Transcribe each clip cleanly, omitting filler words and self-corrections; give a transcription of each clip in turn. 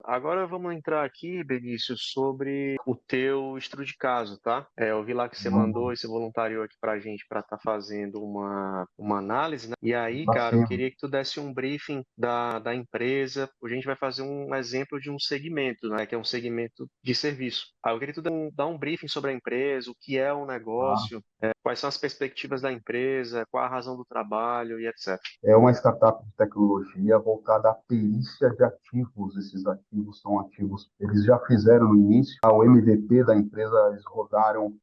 Agora vamos entrar aqui, Benício, sobre o teu estudo de caso, tá? Eu vi lá que você mandou esse voluntariou aqui pra gente para estar fazendo uma análise, né? E aí, cara, eu Assim, queria que tu desse um briefing da empresa. Hoje a gente vai fazer um exemplo de um segmento, né? Que é um segmento de serviço. Aí eu queria que tu dar um briefing sobre a empresa, o que é o tá? negócio, quais são as perspectivas da empresa, qual a razão do trabalho e etc. É uma startup de tecnologia voltada à perícia de ativos. Esses ativos são ativos, eles já fizeram no início, o MVP da empresa, eles rodaram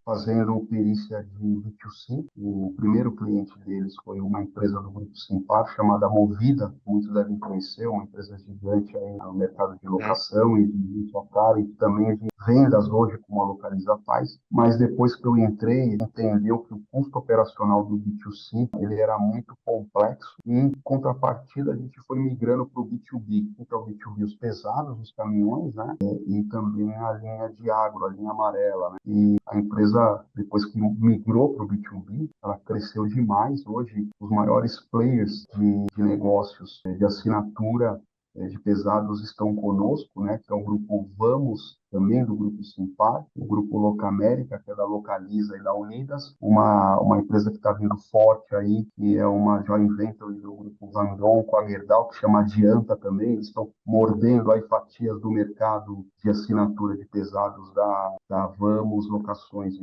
fazendo perícia de B2C. O primeiro cliente deles foi uma empresa do Grupo Simpar, chamada Movida, que muitos devem conhecer, uma empresa gigante aí no mercado de Hum, locação e de autocar, e também de vendas hoje, como a Localiza faz. Mas depois que eu entrei, entendeu que o custo operacional do B2C ele era muito complexo e, em contrapartida, a gente foi migrando para o B2B. Então, o B2B, os pesados, os caminhões, né? E também a linha de agro, a linha amarela, né? E a empresa, depois que migrou para o B2B, ela cresceu demais. Hoje, os maiores players de negócios de assinatura de pesados estão conosco, né? Que é o grupo Vamos, também do grupo Simpar, o grupo Locamérica, que é da Localiza e da Unidas, uma empresa que está vindo forte aí, que é uma joint venture do grupo Vandon com a Gerdau, que chama Adianta também, eles estão mordendo aí fatias do mercado de assinatura de pesados da Vamos Locações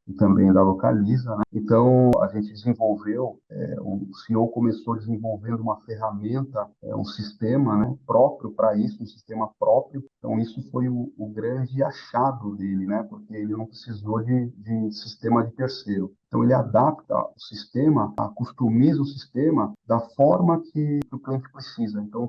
e também da Localiza, né? Então, a gente desenvolveu, o CEO começou desenvolvendo uma ferramenta, um sistema, né, próprio para isso, um sistema próprio. Então, isso foi o grande achado dele, né, porque ele não precisou de sistema de terceiro. Então, ele adapta o sistema, customiza o sistema da forma que o cliente precisa. Então,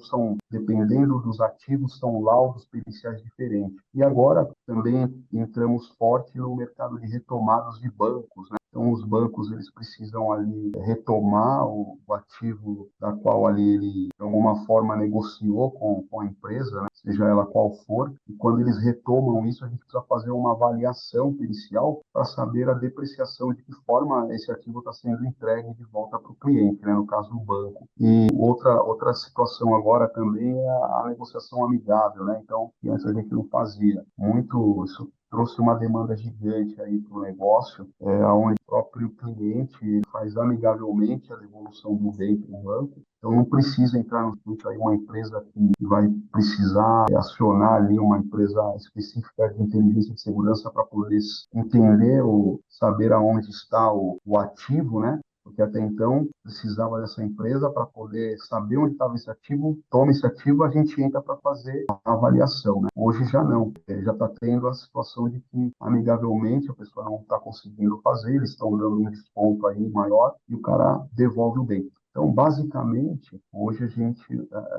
dependendo dos ativos, são laudos periciais diferentes. E agora também entramos forte no mercado de retomados de bancos, né? Então, os bancos eles precisam ali retomar o ativo da qual ali ele, de alguma forma, negociou com a empresa, né? Seja ela qual for, e quando eles retomam isso, a gente precisa fazer uma avaliação pericial para saber a depreciação, de que forma esse ativo está sendo entregue de volta para o cliente, né? No caso do banco. E outra situação agora também é a negociação amigável, né? Então, que antes a gente não fazia. Muito isso trouxe uma demanda gigante aí para o negócio, onde o próprio cliente faz amigavelmente a devolução do bem para o banco. Então, não precisa entrar no sítio aí uma empresa que vai precisar acionar ali uma empresa específica de inteligência de segurança para poder entender ou saber aonde está o ativo, né? Porque até então precisava dessa empresa para poder saber onde estava esse ativo, toma esse ativo, a gente entra para fazer a avaliação, né? Hoje já não, já está tendo a situação de que amigavelmente a pessoa não está conseguindo fazer, eles estão dando um desconto aí maior e o cara devolve o bem. Então, basicamente, hoje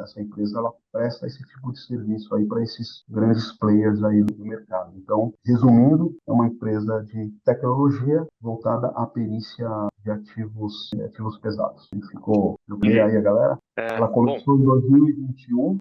essa empresa, ela presta esse tipo de serviço aí para esses grandes players aí do mercado. Então, resumindo, é uma empresa de tecnologia voltada à perícia de ativos pesados. E ficou, eu peguei Entendi. aí a galera. Ela Bom, começou em 2021,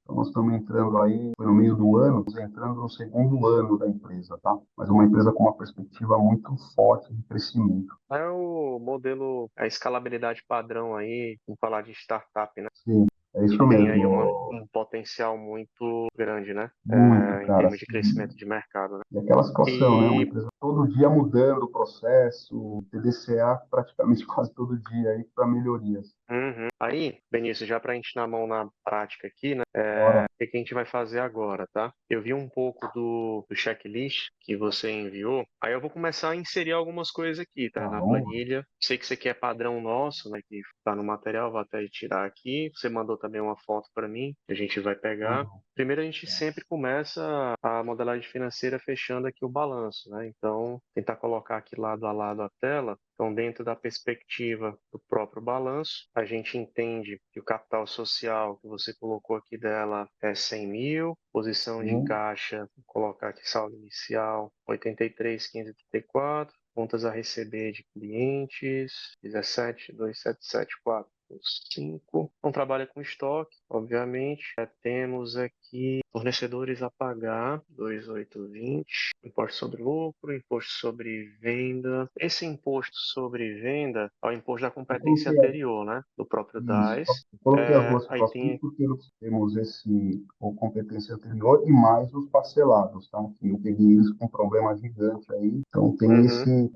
então nós estamos entrando aí, foi no meio do ano, estamos entrando no segundo ano da empresa, tá? Mas uma empresa com uma perspectiva muito forte de crescimento. é o modelo, a escalabilidade padrão aí, vamos falar de startup, né? Sim, é Que isso tem aí mesmo. um potencial muito grande, né? Muito, Em cara. termos de Assim, crescimento de mercado, né? e aquela situação, né? Uma E empresa todo dia mudando o processo, TDCA praticamente quase todo dia aí para melhorias. uhum. Aí, Benício, já para a gente ir na mão na prática aqui, né? Bora. O que que a gente vai fazer agora, tá? Eu vi um pouco do checklist que você enviou, aí eu vou começar a inserir algumas coisas aqui, tá? Tá, Na vamos lá. planilha. Sei que isso aqui é padrão nosso, né? Que tá no material, vou até tirar aqui. Você mandou também uma foto para mim, que a gente vai pegar. Uhum. Primeiro, a gente sempre começa a modelagem financeira fechando aqui o balanço, né? Então, tentar colocar aqui lado a lado a tela. Então, dentro da perspectiva do próprio balanço, a gente entende que o capital social que você colocou aqui dela é 100 mil, posição de Sim, caixa, vou colocar aqui saldo inicial 83.534, contas a receber de clientes 17.277.4. 5. Não trabalha com estoque, obviamente. Temos aqui fornecedores a pagar, 2.820. Imposto sobre lucro, imposto sobre venda. Esse imposto sobre venda é o imposto da Eu competência coloquei anterior, né? Do próprio isso. DAS. Eu coloquei as duas Aí situações tem. porque nós temos esse o competência anterior e mais os parcelados, tá? Que eu peguei eles com um problema gigante aí. Então tem Uhum, essas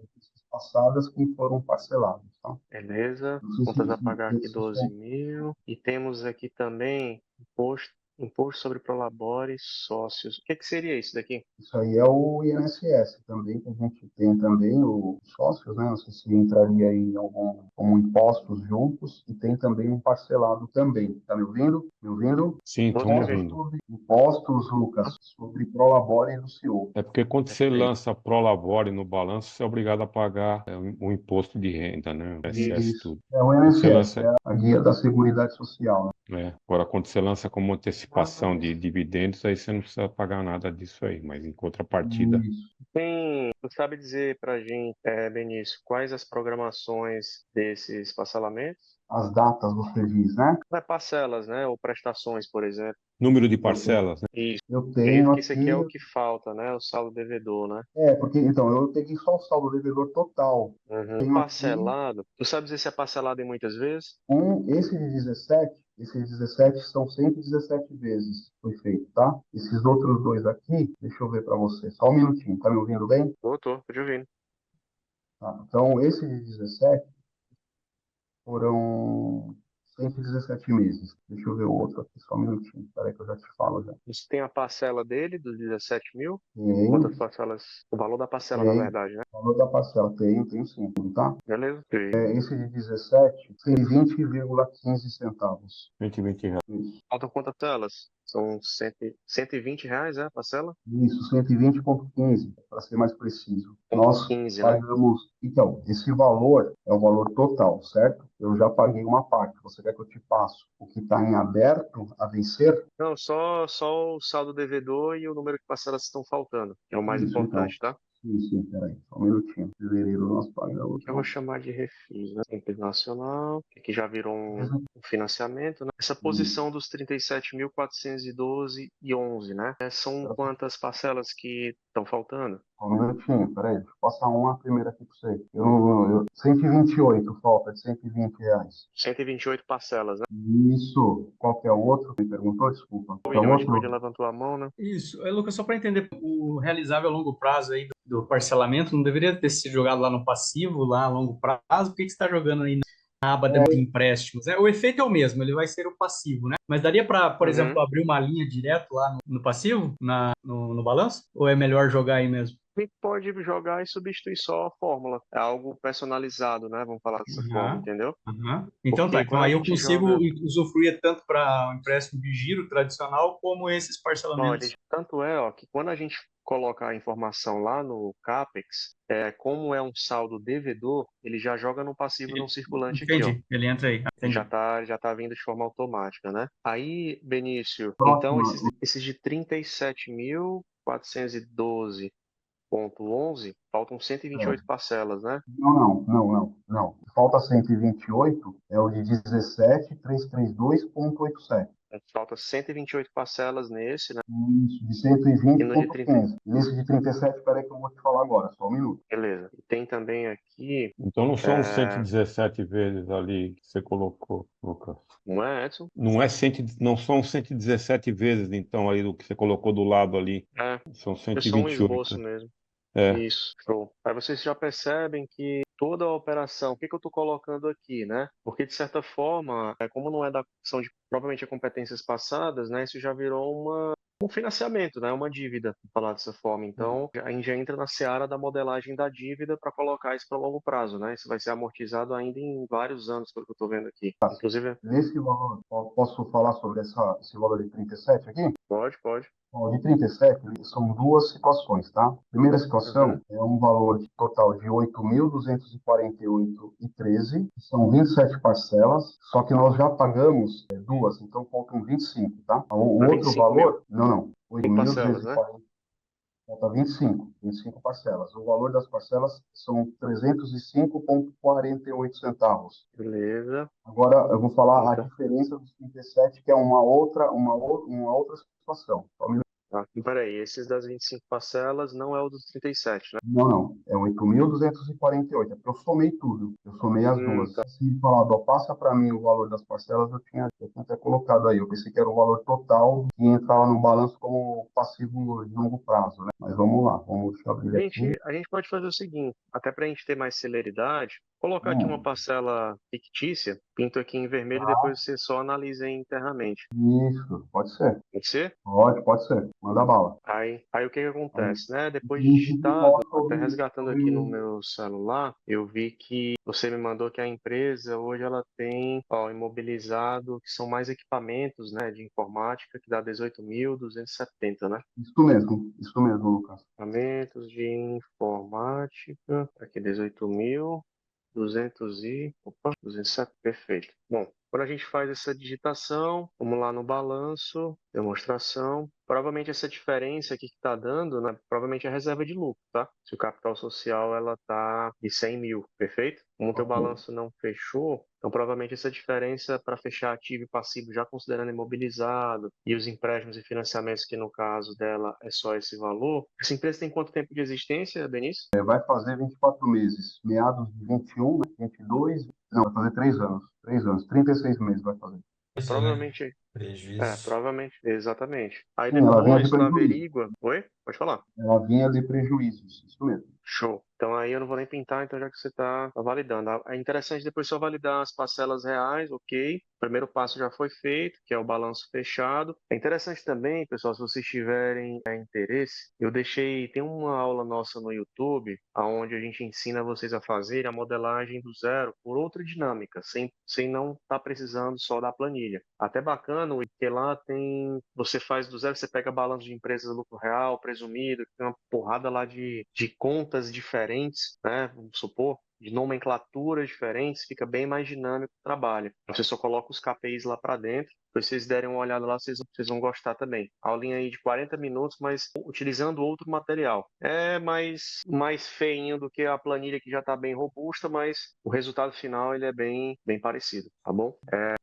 passadas que foram parcelados, tá? beleza. Não sei Contas a se pagar aqui esses 12 são. mil. E temos aqui também imposto sobre prolabores sócios. O que que seria isso daqui? Isso aí é o INSS também, que a gente tem também os sócios, né? Não sei se entraria aí em algum, como impostos juntos, e tem também um parcelado também. Tá me ouvindo? Me ouvindo? Sim, Vou estou te Impostos ver. ouvindo. impostos, Lucas, sobre prolabore do CEO. É porque quando você Perfeito. lança Prolabore no balanço, você é obrigado a pagar o imposto de renda, né? O INSS Isso. tudo. Isso é o Quando você INSS, que lança, é a guia da Seguridade Social, né? agora quando você lança como antecipação Ah, de dividendos, aí você não precisa pagar nada disso aí, mas em contrapartida, Isso. tu sabe dizer pra gente, Benício, quais as programações desses parcelamentos? As datas você diz, né? Não é parcelas, né? Ou prestações, por exemplo. número de Eu tenho, parcelas, né? Isso. eu Acredito tenho que isso aqui é aqui. o que falta, né? O saldo devedor, né? Porque então eu peguei só o saldo devedor total. Uhum. Tenho aqui Parcelado. Tu sabe dizer se é parcelado em muitas vezes? esses de 17 são 117 vezes foi feito, tá? Esses outros dois aqui, deixa eu ver para você, só um minutinho, tá me ouvindo bem? Tô te ouvindo. Tá. Então, esse de 17 foram 117 meses. Deixa eu ver o outro aqui, só um minutinho. Espera aí que eu já te falo já. Isso tem a parcela dele, dos 17 mil? Quantas Tem, parcelas? O valor da parcela, na tem. verdade, né? Valor da parcela, tenho sim, tá? Beleza? Esse de 17, 120,15 centavos. 120 reais. Isso. Faltam quantas telas? São 120 reais, a parcela? Isso, 120,15, para ser mais preciso. Ponto Nós 15, né? pagamos. Então, esse valor é o valor total, certo? Eu já paguei uma parte. Você quer que eu te passe o que está em aberto a vencer? Não, só o saldo devedor e o número de parcelas que estão faltando. É o mais Isso, então. importante, tá? Sim, peraí, só um minutinho. Fevereiro nós pagamos. Que eu vou chamar de refis, né? Simples Nacional, que já virou um financiamento, né? Essa Isso. posição dos 37.412,11, né? São quantas parcelas que estão faltando? Só um minutinho, peraí. Deixa eu passar uma primeira aqui para você. 128, falta de R$ 120. 128 parcelas, né? Isso. Qual que é o outro? Me perguntou, desculpa. Qual O que é o William, acho que o William outro? levantou a mão, né? Isso. Lucas, só para entender, o realizável a longo prazo aí do parcelamento não deveria ter sido jogado lá no passivo, lá a longo prazo? Por que que você está jogando aí na aba de empréstimos? O efeito é o mesmo, ele vai ser o passivo, né? Mas daria para, por exemplo, Uhum. abrir uma linha direto lá no passivo, no balanço? Ou é melhor jogar aí mesmo? A gente pode jogar e substituir só a fórmula. É algo personalizado, né? Vamos falar dessa forma, Aham, entendeu? aham. Então tá, Porque então quando a aí eu gente consigo joga. usufruir tanto para o empréstimo de giro tradicional como esses Olha, parcelamentos. tanto é, ó, que quando a gente coloca a informação lá no CAPEX, como é um saldo devedor, ele já joga no passivo e no circulante aqui, ó. Entendi, ele entra aí. Entendi. Já tá vindo de forma automática, né? Aí, Benício, então Próxima. esses de 37.412,11, faltam 128 É. parcelas, né? Não. Falta 128, é o de 17.332,87. Falta 128 parcelas nesse, né? Isso, de E no de 30, 120,15. Nesse de 37, peraí que eu vou te falar agora, só um minuto. beleza. E tem também aqui, Então não são os é, 117 vezes ali que você colocou, Lucas. não é, Edson? Não é não são 117 vezes, então, aí do que você colocou do lado ali. É, São é só um 128. esboço mesmo. É. Isso, show. Aí vocês já percebem que toda a operação, o que que eu estou colocando aqui, né? Porque, de certa forma, como não é da são de propriamente competências passadas, né? Isso já virou um financiamento, né? Uma dívida, vou falar dessa forma. Então, a gente já entra na seara da modelagem da dívida para colocar isso para longo prazo, né? Isso vai ser amortizado ainda em vários anos, pelo que eu estou vendo aqui. Inclusive, Nesse valor, posso falar sobre esse valor de 37 aqui? pode. Bom, de 37, são duas situações, tá? Primeira Uhum. situação é um valor total de 8.248,13, que são 27 parcelas, só que nós já pagamos duas, então faltam 25, tá? O Para outro 25 mil. valor, não, Em parcelas, né? Falta 25 parcelas. O valor das parcelas são 305,48 centavos. Beleza. Agora eu vou falar a Então, diferença dos 37, que é uma outra situação. tá. Peraí, esses das 25 parcelas não é o dos 37, né? Não, não. É 8.248. É porque eu somei tudo. Eu somei as duas. Tá. Se me falar, ó, passa para mim o valor das parcelas, eu tinha até colocado aí. Eu pensei que era o valor total que entrava no balanço como passivo de longo prazo, né? Mas vamos lá. Deixa eu abrir aqui. A gente pode fazer o seguinte, até para a gente ter mais celeridade, colocar aqui uma Hum, parcela fictícia, pinto aqui em vermelho e depois você só analisa aí internamente. isso, pode ser. Pode ser? Pode ser. Manda bala. Aí o que que Aí, acontece, né? Depois de inclusive, digitado, mostra até sobre, resgatando aqui no sobre... meu celular, eu vi que você me mandou que a empresa hoje ela tem, ó, imobilizado, que são mais equipamentos, né, de informática, que dá 18.270, né? Isso mesmo, Lucas. Equipamentos de informática, aqui 18.207, perfeito. Bom, quando a gente faz essa digitação, vamos lá no balanço, demonstração. Provavelmente essa diferença aqui que está dando, né? Provavelmente é a reserva de lucro, tá? Se o capital social ela tá de 100 mil, perfeito? Como o teu Ok. balanço não fechou, então provavelmente essa diferença para fechar ativo e passivo, já considerando imobilizado e os empréstimos e financiamentos, que no caso dela é só esse valor. Essa empresa tem quanto tempo de existência, Benício? Vai fazer 24 meses. Meados de 21, né? 22. Não, vai fazer 3 anos. 3 anos. 36 meses vai fazer. Isso, né? Provavelmente, Prejuízo. provavelmente, exatamente. Aí Sim, ela vinha de depois tu prejuízo. averigua. Oi? Pode falar. Ela vinha de prejuízos. Isso mesmo. Show. Então aí eu não vou nem pintar, então já que você está validando. É interessante depois só validar as parcelas reais, ok. O primeiro passo já foi feito, que é o balanço fechado. É interessante também, pessoal, se vocês tiverem interesse, eu deixei, tem uma aula nossa no YouTube, onde a gente ensina vocês a fazer a modelagem do zero por outra dinâmica, sem não estar precisando só da planilha. Até bacana, porque lá tem, você faz do zero, você pega balanço de empresas lucro real, presumido, tem uma porrada lá de contas diferentes, né? Vamos supor, de nomenclaturas diferentes, fica bem mais dinâmico o trabalho. Você só coloca os KPIs lá para dentro. Se vocês derem uma olhada lá, vocês vão gostar também. Aulinha aí de 40 minutos, mas utilizando outro material. É mais feinho do que a planilha, que já está bem robusta, mas o resultado final ele é bem parecido, tá bom?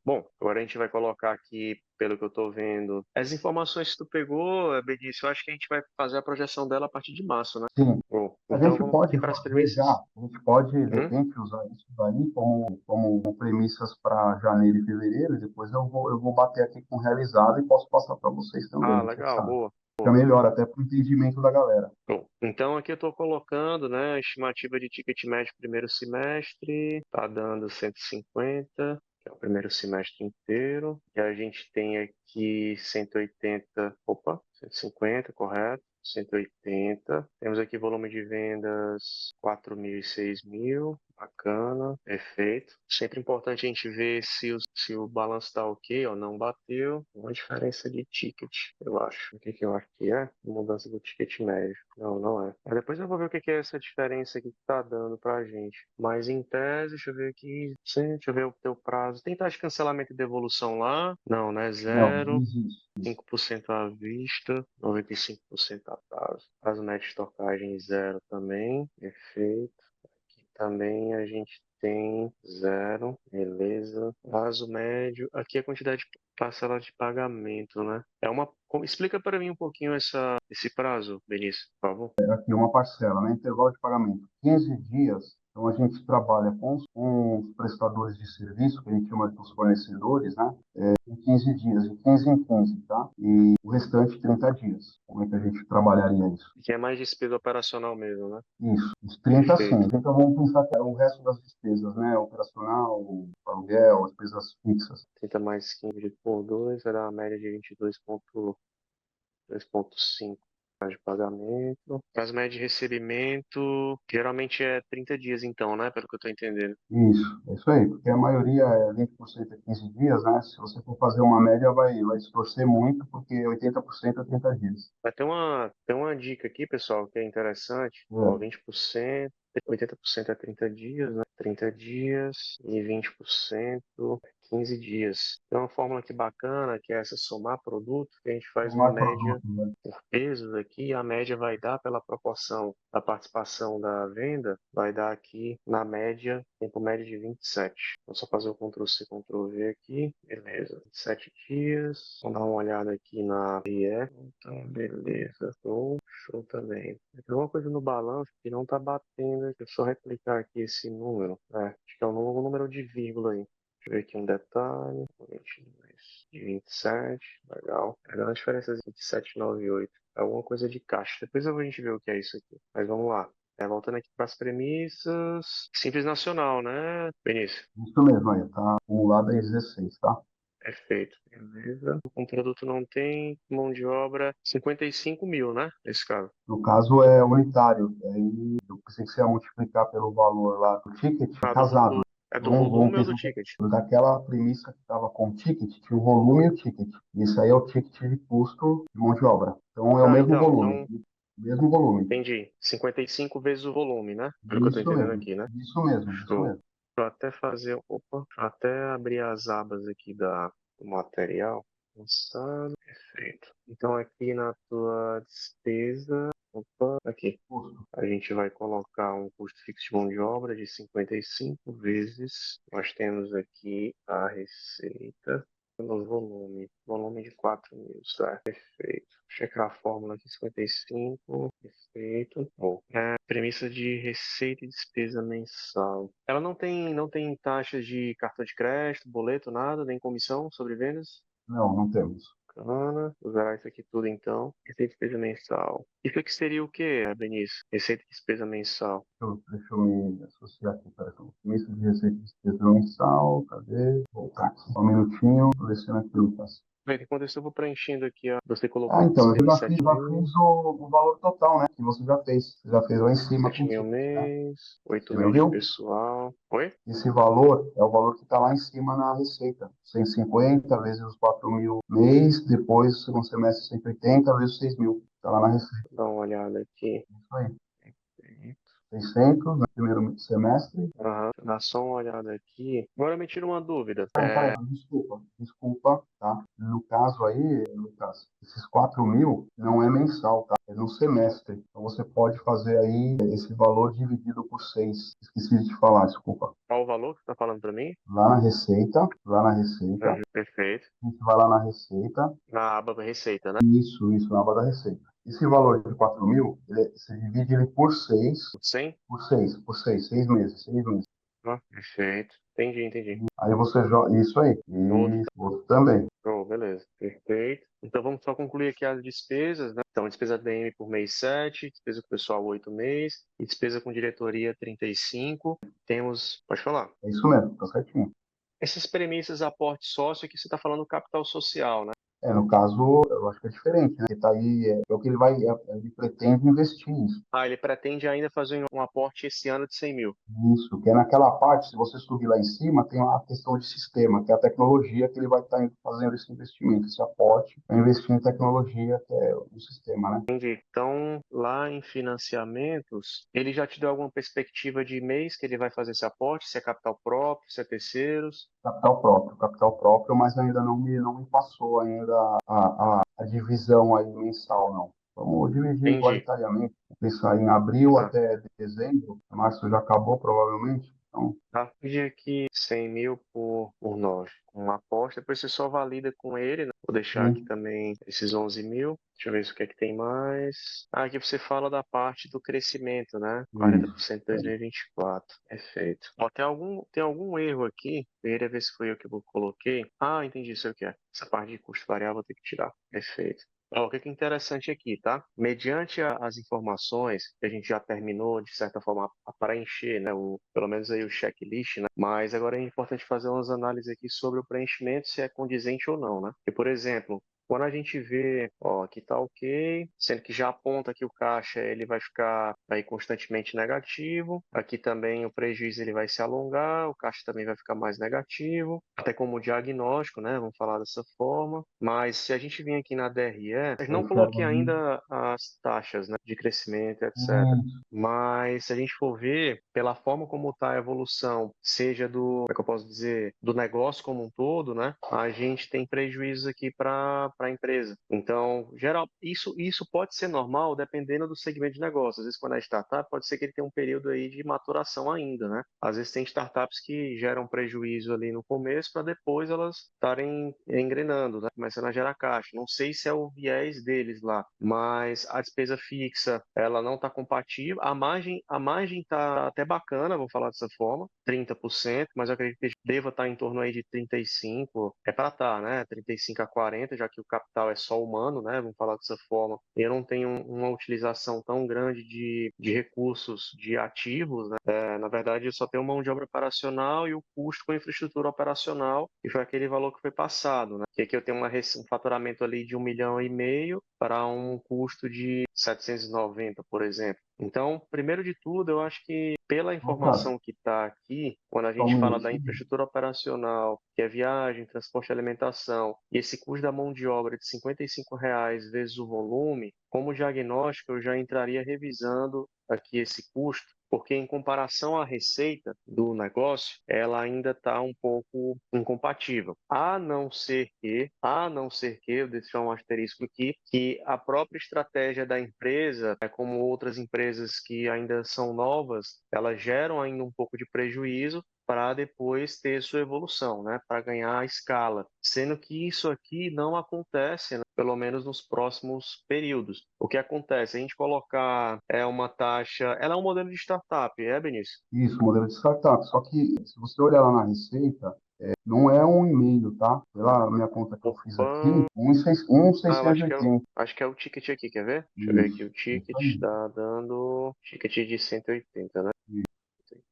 Bom, agora a gente vai colocar aqui, pelo que eu estou vendo, as informações que tu pegou, Benício, eu acho que a gente vai fazer a projeção dela a partir de março, né? Sim. Bom, A então gente vamos pode aqui para as fazer já. premissas. A gente pode, de Hum? repente, usar isso daí como premissas para janeiro e fevereiro. E depois eu vou bater aqui com realizado e posso passar para vocês também. Ah, O que você legal, acha? boa. Fica melhor até para o entendimento da galera. Bom, então aqui eu estou colocando, né, a estimativa de ticket médio primeiro semestre, está dando 150, que é o primeiro semestre inteiro. E a gente tem aqui 180, opa, 150, correto? 180. Temos aqui volume de vendas 4.000 e 6.000. Bacana, perfeito. Sempre importante a gente ver se o balanço está ok ou não bateu. Uma diferença de ticket, eu acho. O que que eu acho que é? Mudança do ticket médio. Não, não é. Mas depois eu vou ver o que que é essa diferença aqui que está dando pra gente. Mas em tese, deixa eu ver aqui. Sim, deixa eu ver o teu prazo. Tem taxa de cancelamento e devolução lá? Não, né? Não, não Zero. existe. 5% à vista, 95% a prazo. Prazo médio de estocagem zero também, perfeito. Aqui também a gente tem zero, beleza. Prazo médio, aqui a quantidade de parcela de pagamento, né? Explica para mim um pouquinho esse prazo, Benício, por favor. Aqui uma parcela, né? Intervalo de pagamento, 15 dias. Então, a gente trabalha com os prestadores de serviço, que a gente chama de os fornecedores, né? Em 15 dias, de 15 em 15, tá? E o restante, 30 dias. Como é que a gente trabalharia isso? Que é mais despesa operacional mesmo, né? Isso, os 30 sim. Perfeito. Então, vamos pensar que é o resto das despesas, né? Operacional, aluguel, as despesas fixas. 30 mais 15 por 2 vai dar uma média de 22,5 de pagamento. Prazo médio de recebimento, geralmente é 30 dias então, né? Pelo que eu tô entendendo. Isso, é isso aí, porque a maioria é 20% a 15 dias, né? Se você for fazer uma média, vai distorcer muito, porque 80% é 30 dias. Vai ter uma dica aqui, pessoal, que é interessante. Ó, É, 20%, 80% é 30 dias, né? 30 dias e 20% 15 dias. Tem uma fórmula aqui bacana, que é essa somar produto, que a gente faz uma Somar média produto, né? por pesos aqui, a média vai dar pela proporção da participação da venda, vai dar aqui na média, tempo médio de 27. Vou só fazer o Ctrl+C, Ctrl+V aqui, beleza. 27 dias, vamos dar uma olhada aqui na IE, então beleza, show também. Tem uma coisa no balanço que não está batendo, deixa eu só replicar aqui esse número, acho que é o número de vírgula aí. Deixa eu ver aqui um detalhe. 22 de 27, legal. É a diferença de 27,98. É alguma coisa de caixa. Depois a gente vê o que é isso aqui. Mas vamos lá. Voltando aqui para as premissas. Simples Nacional, né, Benício? Isso mesmo aí, tá acumulado em 16, tá? Perfeito. Beleza. Um produto não tem mão de obra 55 mil, né? Nesse caso. No caso é unitário, aí eu pensei que você ia multiplicar pelo valor lá do ticket Ah, casado. é do Vamos volume ou do pensar ticket? daquela premissa que estava com o ticket, tinha o volume e o ticket. Isso aí é o ticket de custo de mão de obra. Então é o Ah, mesmo então, volume. Mesmo volume. entendi. 55 vezes o volume, né? Pelo que eu tô entendendo aqui, né? Isso mesmo, isso Show. mesmo. Vou até fazer, opa, até abrir as abas aqui do material. Lançado, perfeito. Então aqui na tua despesa, opa, aqui. Custo. A gente vai colocar um custo fixo de mão de obra de 55 vezes. Nós temos aqui a receita no volume de 4 mil, certo? Perfeito. Checar a fórmula aqui, 55, perfeito. Bom, premissa de receita e despesa mensal. Ela não tem taxas de cartão de crédito, boleto, nada, nem comissão sobre vendas? Não, não temos. Bacana. Vou zerar isso aqui tudo então. Receita e despesa mensal. Isso aqui seria o quê, Benício? Receita e despesa mensal. Deixa eu me associar aqui, peraí. Premissa de receita e despesa mensal, cadê? Voltar aqui. Só um minutinho, tô descendo aqui no passo. Bem, enquanto isso eu vou preenchendo aqui, ó. Você Ah, colocou então, eu despesa já 7 fiz, mil, o valor total, né? Que você já fez. Você já fez lá em cima 7 com o mil ticket, né? mês, 8 Você me mil de ouviu? pessoal. Oi? Esse valor é o valor que está lá em cima na receita. 150 vezes os 4 mil mês, depois o segundo semestre 180 vezes 6 mil. Está lá na receita. Vou dar uma olhada aqui. Isso aí. 600 no primeiro semestre. Aham. Dá só uma olhada aqui. Agora me tira uma dúvida. Peraí, desculpa, tá? No caso aí, Lucas, esses 4 mil não é mensal, tá? É no semestre. Então você pode fazer aí esse valor dividido por 6. Esqueci de te falar, desculpa. Qual o valor que você está falando para mim? Lá na receita, Perfeito. a gente vai lá na receita. Na aba receita, né? Isso, na aba da receita. Esse valor de 4 mil, você divide ele por 6, 100? por 6, 6 meses, 6 meses. Ah, perfeito. Entendi. Aí você joga, isso aí, Outro, e outro também. show, beleza. Perfeito. Então vamos só concluir aqui as despesas, né? Então, despesa DM por mês 7, despesa com o pessoal 8 mês, e despesa com diretoria 35. Temos, pode falar. É isso mesmo, tá certinho. Essas premissas aporte sócio aqui você está falando capital social, né? No caso, eu acho que é diferente, né? Ele tá aí, é o que ele pretende investir nisso. Ah, ele pretende ainda fazer um aporte esse ano de 100 mil. Isso, que é naquela parte, se você subir lá em cima, tem uma questão de sistema, que é a tecnologia que ele vai estar fazendo esse investimento, esse aporte, para investir em tecnologia, que é o sistema, né? Entendi. Então, lá em financiamentos, ele já te deu alguma perspectiva de mês que ele vai fazer esse aporte? Se é capital próprio, se é terceiros? Capital próprio, mas ainda não me passou ainda a divisão aí mensal, não. Vamos dividir Entendi. igualitariamente. Pensar em abril Tá. até dezembro, março já acabou provavelmente, então Tá. Pedir aqui 100 mil por 9. Uma aposta, depois você só valida com ele, né? Vou deixar aqui sim, também esses 11 mil. Deixa eu ver se o que é que tem mais. Ah, aqui você fala da parte do crescimento, né? isso. 40% em 2024. Perfeito. Ó, tem algum erro aqui. Queria ver se foi eu que coloquei. Ah, entendi, sei o que é. Essa parte de custo variável eu vou ter que tirar. Perfeito. Ó, o que é interessante aqui, tá? Mediante as informações que a gente já terminou, de certa forma, a preencher, né? Pelo menos aí o checklist, né? Mas agora é importante fazer umas análises aqui sobre o preenchimento, se é condizente ou não, né? Porque, por exemplo, Quando a gente vê, ó, aqui tá ok, sendo que já aponta que o caixa ele vai ficar aí constantemente negativo, aqui também o prejuízo ele vai se alongar, o caixa também vai ficar mais negativo, até como diagnóstico, né? Vamos falar dessa forma. Mas se a gente vir aqui na DRE, eu não Esse coloquei aí, ainda as taxas, né, de crescimento, etc. hum, Mas se a gente for ver pela forma como está a evolução, seja do, como é que eu posso dizer, do negócio como um todo, né? A gente tem prejuízos aqui para a empresa. Então, geral, isso pode ser normal dependendo do segmento de negócio. Às vezes, quando é startup, pode ser que ele tenha um período aí de maturação ainda, né? Às vezes tem startups que geram prejuízo ali no começo para depois elas estarem engrenando, né? Começando a gerar caixa. Não sei se é o viés deles lá, mas a despesa fixa, ela não está compatível. A margem está até bacana, vou falar dessa forma, 30%, mas eu acredito que deva estar em torno aí de 35%, é para estar, né? 35 a 40, já que o capital é só humano, né? Vamos falar dessa forma. Eu não tenho uma utilização tão grande de recursos, de ativos, né? Na verdade, eu só tenho mão de obra operacional e o custo com infraestrutura operacional, que foi aquele valor que foi passado, né? Que aqui eu tenho um faturamento ali de 1,5 milhão para um custo de 790, por exemplo. Então, primeiro de tudo, eu acho que pela ó, cara, informação que está aqui, quando a só um gente fala da minutinho. infraestrutura operacional, que é viagem, transporte e alimentação, e esse custo da mão de obra de R$ 55 vezes o volume, como diagnóstico, eu já entraria revisando aqui esse custo, porque em comparação à receita do negócio, ela ainda está um pouco incompatível. A não ser que, eu deixo um asterisco aqui, que a própria estratégia da empresa, como outras empresas que ainda são novas, elas geram ainda um pouco de prejuízo para depois ter sua evolução, né, para ganhar escala. Sendo que isso aqui não acontece, né, pelo menos nos próximos períodos. O que acontece? A gente colocar uma taxa, ela é um modelo de startup, Benício? Isso, modelo de startup. Só que se você olhar lá na receita, não é 1,5, tá? Pela minha conta que eu fiz aqui, Opa, ah, eu acho que é o ticket aqui, quer ver? Deixa eu ver aqui, o Isso ticket aí. está dando ticket de 180, né?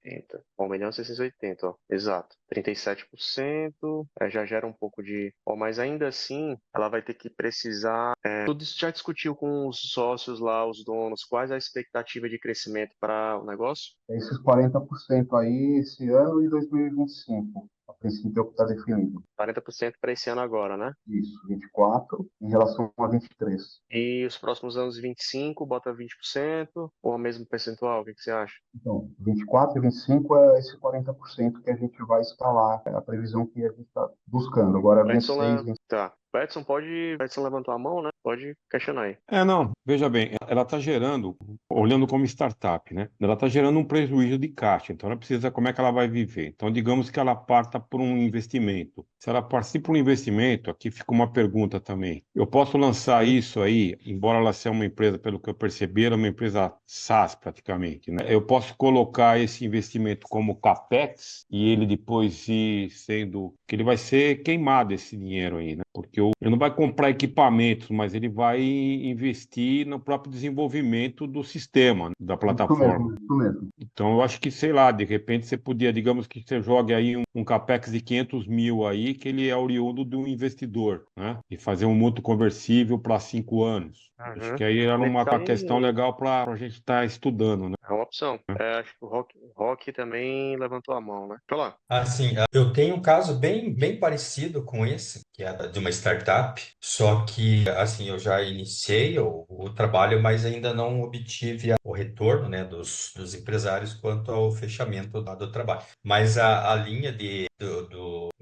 180. 1.680.000, ó. Exato. 37%. Já gera um pouco de. Ó, mas ainda assim, ela vai ter que precisar. Tudo isso já discutiu com os sócios lá, os donos, quais a expectativa de crescimento para o negócio? É esses 40% aí esse ano e 2025. A princípio é o que está definido. 40% para esse ano agora, né? Isso, 24 em relação a 23. E os próximos anos 25, bota 20%, ou o mesmo percentual? O que que você acha? Então, 24 e 25 é esse 40% que a gente vai escalar, é a previsão que a gente está buscando. Agora, O Edson, 26, tá. O Edson levantou a mão, né? Pode questionar aí. Não, veja bem, ela está gerando, olhando como startup, né? Ela está gerando um prejuízo de caixa, então ela precisa, como é que ela vai viver? Então, digamos que ela parta por um investimento. Se ela partir por um investimento, aqui fica uma pergunta também. Eu posso lançar isso aí, embora ela seja uma empresa, pelo que eu percebi, ela é uma empresa SaaS praticamente, né? Eu posso colocar esse investimento como CAPEX e ele depois ir sendo, que ele vai ser queimado esse dinheiro aí, né? Porque ele não vai comprar equipamentos, mas ele vai investir no próprio desenvolvimento do sistema, né, da isso mesmo, plataforma. isso mesmo. Então, eu acho que, sei lá, de repente você podia, digamos que você jogue aí um capex de 500 mil aí, que ele é oriundo de um investidor, né? E fazer um mútuo conversível para 5 anos. Acho Uhum. que aí era Nesse uma questão caso, legal para a gente estar estudando, né? é uma opção. Acho que o Rock também levantou a mão, né? Deixa eu lá. Assim, eu tenho um caso bem parecido com esse, que é de uma startup, só que, assim, eu já iniciei o trabalho, mas ainda não obtive o retorno, né, dos empresários quanto ao fechamento do trabalho. Mas a linha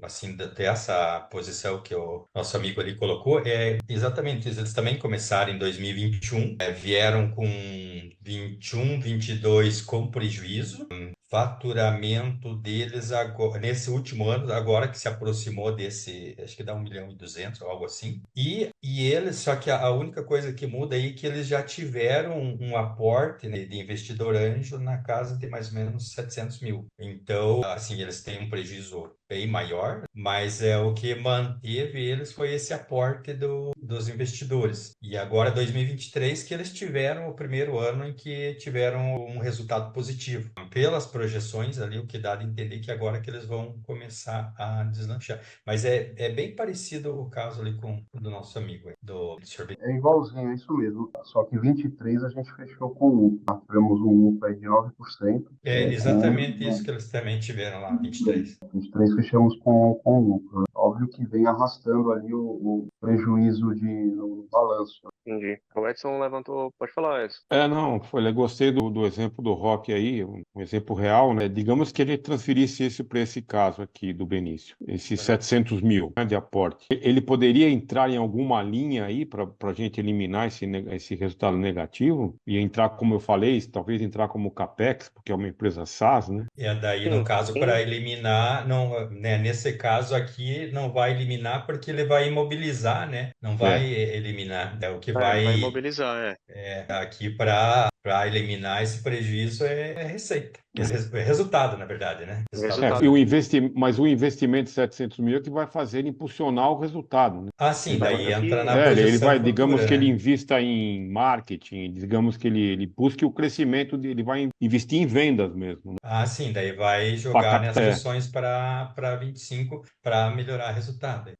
assim, dessa posição que o nosso amigo ali colocou é exatamente isso. Eles também começaram em 2021, vieram com 21, 22 com prejuízo, faturamento deles agora, nesse último ano, agora que se aproximou desse, acho que dá 1,2 milhão, ou algo assim. E eles, só que a única coisa que muda aí é que eles já tiveram um aporte, né, de investidor anjo na casa de mais ou menos 700 mil. Então, assim, eles têm um prejuízo bem maior, mas o que manteve eles foi esse aporte dos investidores. E agora, 2023, que eles tiveram o primeiro ano em que tiveram um resultado positivo. Pelas projeções ali, o que dá de entender que agora que eles vão começar a deslanchar. Mas é bem parecido o caso ali com o do nosso amigo, do Sr. É igualzinho, é isso mesmo. Só que 23 a gente fechou com lucro. Nós tivemos um lucro aí de 9%, É exatamente isso com que eles também tiveram lá, 23. 23 fechamos com lucro, né? Óbvio que vem arrastando ali o prejuízo no balanço. Entendi. O Edson levantou. Pode falar, Edson. Não, foi, eu gostei do exemplo do Rock aí, um exemplo real, né? Digamos que a gente transferisse isso para esse caso aqui do Benício, esses Uhum. 700 mil, né, de aporte. Ele poderia entrar em alguma linha aí para a gente eliminar esse resultado negativo e entrar, como eu falei, talvez entrar como CAPEX, porque é uma empresa SaaS, né? E daí, no Sim, caso, para eliminar, não, né, nesse caso aqui, não vai eliminar porque ele vai imobilizar, né? Não vai É. eliminar. É o que ele vai vai imobilizar, aqui para eliminar esse prejuízo é receita. É resultado, na verdade, né? O Resultado E resultado. positivo. mas o investimento de 700 mil é que vai fazer ele impulsionar o resultado, né? Ah, sim, Então, daí é entra que na Ele projeção vai, digamos futura, que ele né? invista em marketing, digamos que ele busque o crescimento, ele vai investir em vendas mesmo, né? Ah, sim, daí vai Para jogar nas captar. projeções para 25 para melhorar o resultado.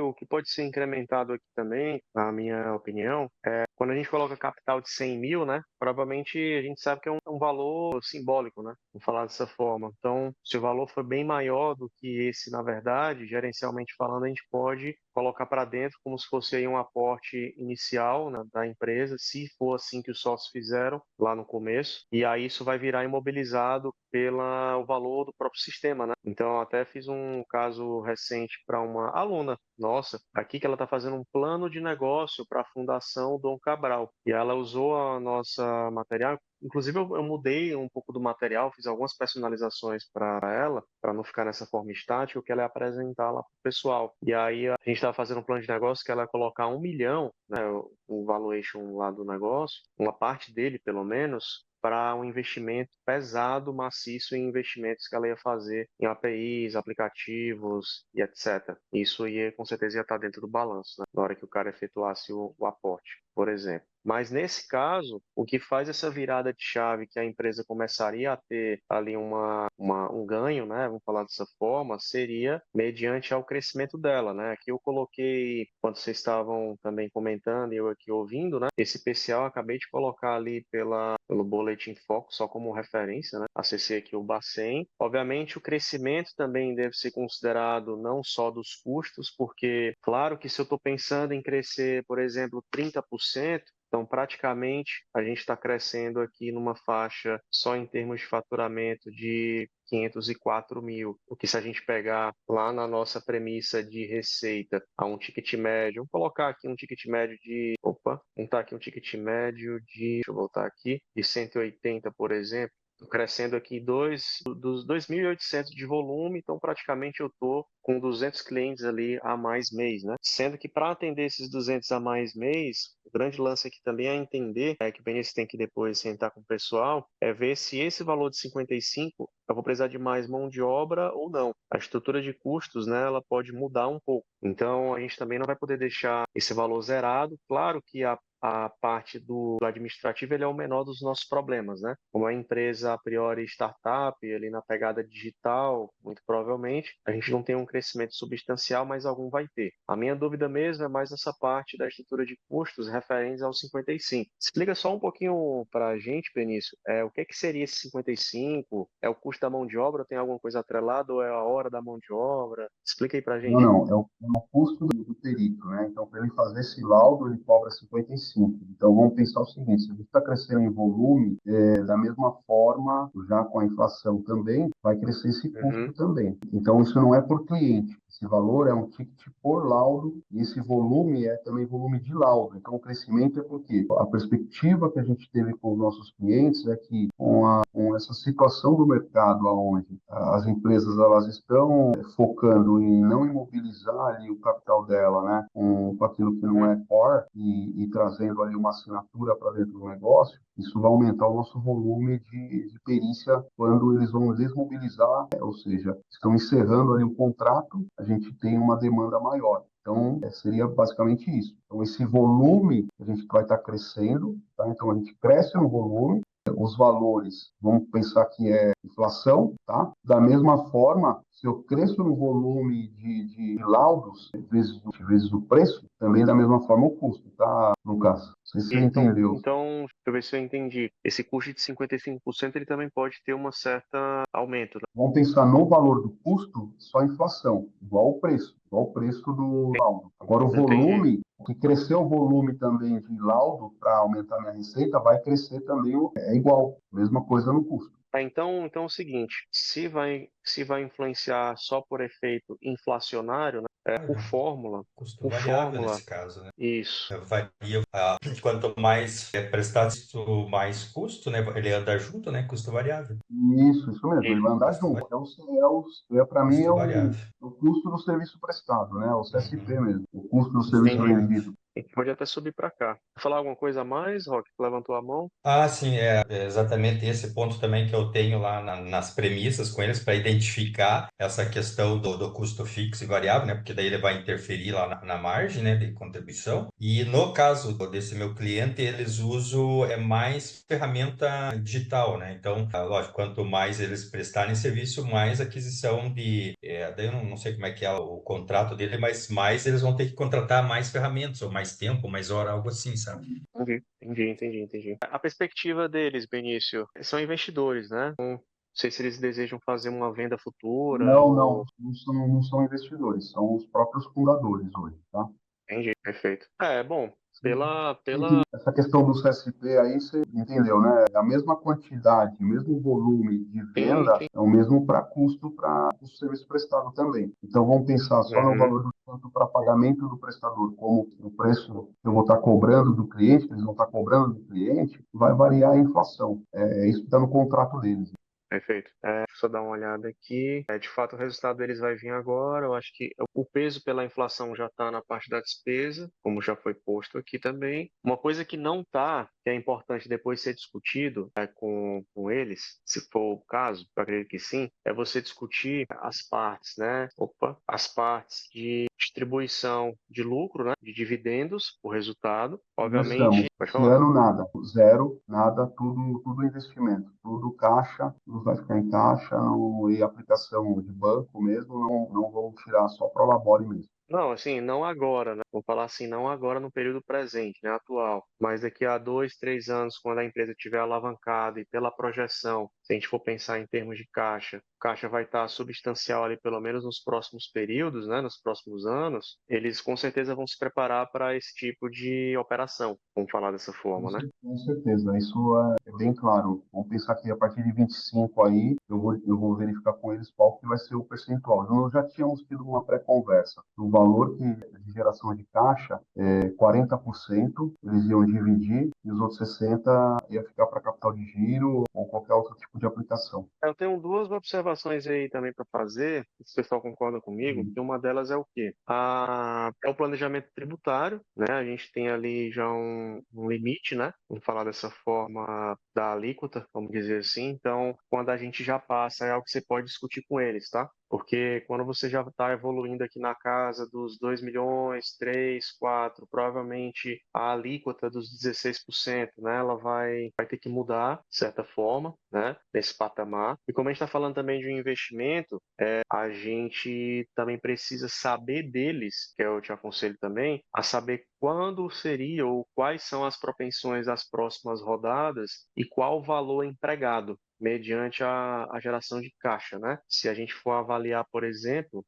o que pode ser incrementado aqui também, na minha opinião, é quando a gente coloca capital de 100 mil, né? Provavelmente a gente sabe que é um valor simbólico, né? Vamos falar dessa forma. Então, se o valor for bem maior do que esse, na verdade, gerencialmente falando, a gente pode colocar para dentro como se fosse aí um aporte inicial, né, da empresa, se for assim que os sócios fizeram lá no começo, e aí isso vai virar imobilizado pelo valor do próprio sistema, né? Então, eu até fiz um caso recente para uma aluna nossa, aqui que ela está fazendo um plano de negócio para a Fundação Dom Cabral. E ela usou a nossa material. Inclusive, eu mudei um pouco do material, fiz algumas personalizações para ela, para não ficar nessa forma estática, que ela ia apresentar lá para o pessoal. E aí, a gente estava fazendo um plano de negócio que ela ia colocar 1 milhão, né, o valuation lá do negócio, uma parte dele, pelo menos, para um investimento pesado, maciço em investimentos que ela ia fazer em APIs, aplicativos e etc. Isso ia, com certeza, ia estar dentro do balanço, né? Na hora que o cara efetuasse o aporte, por exemplo. Mas nesse caso, o que faz essa virada de chave que a empresa começaria a ter ali um ganho, né? Vamos falar dessa forma, seria mediante ao crescimento dela, né? Aqui eu coloquei, quando vocês estavam também comentando e eu aqui ouvindo, né? Esse PCA eu acabei de colocar ali pelo Boletim Foco, só como referência, né? Acessei aqui o Bacen. Obviamente, o crescimento também deve ser considerado não só dos custos, porque, claro que se eu estou pensando em crescer, por exemplo, 30%, então, praticamente, a gente está crescendo aqui numa faixa só em termos de faturamento de 504 mil. O que se a gente pegar lá na nossa premissa de receita a um ticket médio, vamos colocar aqui um ticket médio de, vamos estar aqui um ticket médio de, deixa eu voltar aqui, de 180, por exemplo. Crescendo aqui dos 2.800 de volume, então praticamente eu estou com 200 clientes ali a mais mês, né? Sendo que para atender esses 200 a mais mês, o grande lance aqui também é entender, que o Benício tem que depois sentar com o pessoal, é ver se esse valor de 55 eu vou precisar de mais mão de obra ou não. A estrutura de custos, né, ela pode mudar um pouco. Então, a gente também não vai poder deixar esse valor zerado. Claro que a parte do administrativo ele é o menor dos nossos problemas, né? Como é uma empresa a priori startup, ali na pegada digital, muito provavelmente, a gente não tem um crescimento substancial, mas algum vai ter. A minha dúvida mesmo é mais nessa parte da estrutura de custos referentes aos 55. Explica só um pouquinho para a gente, Benício, o que seria esse 55? É o custo da mão de obra? Tem alguma coisa atrelada ou é a hora da mão de obra? Explica aí para a Não, gente. não, é o custo do perito, né? Então, para ele fazer esse laudo, ele cobra 55. Então, vamos pensar o seguinte: se a gente está crescendo em volume, da mesma forma, já com a inflação também, vai crescer esse custo Uhum, também. Então, isso não é por cliente. Esse valor é um ticket por laudo e esse volume é também volume de laudo. Então, o crescimento é porque a perspectiva que a gente teve com os nossos clientes é que com essa situação do mercado, onde as empresas elas estão focando em não imobilizar ali o capital dela, né, com aquilo que não uhum, é core e trazendo ali uma assinatura para dentro do negócio, Isso vai aumentar o nosso volume de perícia quando eles vão desmobilizar, ou seja, estão encerrando ali o contrato, a gente tem uma demanda maior. Então, seria basicamente isso. Então, esse volume a gente vai estar crescendo, tá? Então, a gente cresce no volume, os valores, vamos pensar que é inflação, tá? Da mesma forma, se eu cresço no volume de laudos, vezes o preço, também da mesma forma o custo, tá, Lucas? Não sei se você entendeu. Deixa eu ver se eu entendi. Esse custo de 55% ele também pode ter uma certa aumento, né? Vamos pensar no valor do custo, só a inflação, igual o preço do laudo. Agora, o Entendi. volume, que crescer o volume também de laudo para aumentar minha receita, vai crescer também, é igual, mesma coisa no custo. Então é o seguinte, se vai influenciar só por efeito inflacionário, né, por fórmula, Custo por variável fórmula, nesse caso, né? isso. Varia, quanto mais é prestado, mais custo, né? Ele anda junto, né? Custo variável. Isso mesmo, ele Isso. vai andar Custo, junto. Para mim, custo variável. o custo do serviço prestado, né? O CSP Uhum. mesmo, o custo do Custo serviço Entendi. rendido. variável. A gente pode até subir para cá. Quer falar alguma coisa a mais, Rock? Que levantou a mão? Ah, sim, é exatamente esse ponto também que eu tenho lá nas premissas com eles para identificar essa questão do custo fixo e variável, né? Porque daí ele vai interferir lá na margem, né, de contribuição. E no caso desse meu cliente, eles usam mais ferramenta digital, né? Então, lógico, quanto mais eles prestarem serviço, mais aquisição daí eu não sei como é que é o contrato dele, mas mais eles vão ter que contratar mais ferramentas, ou mais tempo, mais hora, algo assim, sabe? Entendi. A perspectiva deles, Benício, são investidores, né? Não sei se eles desejam fazer uma venda futura ou... Não são investidores, são os próprios fundadores hoje, tá? Entendi, perfeito. Bom, E essa questão do CSP aí, você entendeu, né? É a mesma quantidade, o mesmo volume de sim, venda, sim. é o mesmo para o serviço prestado também. Então, vamos pensar só no Uhum. valor do tanto para pagamento do prestador, como o preço que eu vou estar cobrando do cliente, que eles vão estar cobrando do cliente, vai variar a inflação. É isso que está no contrato deles. Perfeito. Deixa eu só dar uma olhada aqui. De fato, o resultado deles vai vir agora. Eu acho que o peso pela inflação já está na parte da despesa, como já foi posto aqui também. Uma coisa que não está, que é importante depois ser discutido com eles, se for o caso, eu acredito que sim, é você discutir as partes, né? As partes de distribuição de lucro, né? De dividendos, o resultado. Conversamos. Obviamente, pode Esse falar. ano nada, zero, nada, tudo investimento, tudo caixa, tudo vai ficar em caixa e aplicação de banco mesmo, não vamos tirar só para o Labore mesmo. Não, assim, não agora, né? Vamos falar assim, não agora no período presente, né, atual, mas daqui a 2, 3 anos, quando a empresa estiver alavancada e pela projeção, se a gente for pensar em termos de caixa, o caixa vai estar substancial ali, pelo menos nos próximos períodos, né, nos próximos anos, eles com certeza vão se preparar para esse tipo de operação, vamos falar dessa forma, né? Com certeza, isso é bem claro. Vamos pensar que a partir de 25 aí, eu vou verificar com eles qual que vai ser o percentual. Nós já tínhamos tido uma pré-conversa. O valor de geração de caixa, 40% eles iam dividir e os outros 60% ia ficar para capital de giro ou qualquer outro tipo de aplicação. Eu tenho duas observações aí também para fazer, se o pessoal concorda comigo, que uma delas é o quê? É o planejamento tributário, né? A gente tem ali já um limite, né? Vamos falar dessa forma da alíquota, vamos dizer assim. Então, quando a gente já passa, é algo que você pode discutir com eles, tá? Porque quando você já está evoluindo aqui na casa dos 2 milhões, 3, 4, provavelmente a alíquota dos 16%, né, ela vai ter que mudar, de certa forma, né, nesse patamar. E como a gente está falando também de um investimento, a gente também precisa saber deles, que eu te aconselho também, a saber quando seria ou quais são as propensões das próximas rodadas e qual o valor empregado mediante a geração de caixa, né? Se a gente for avaliar, por exemplo,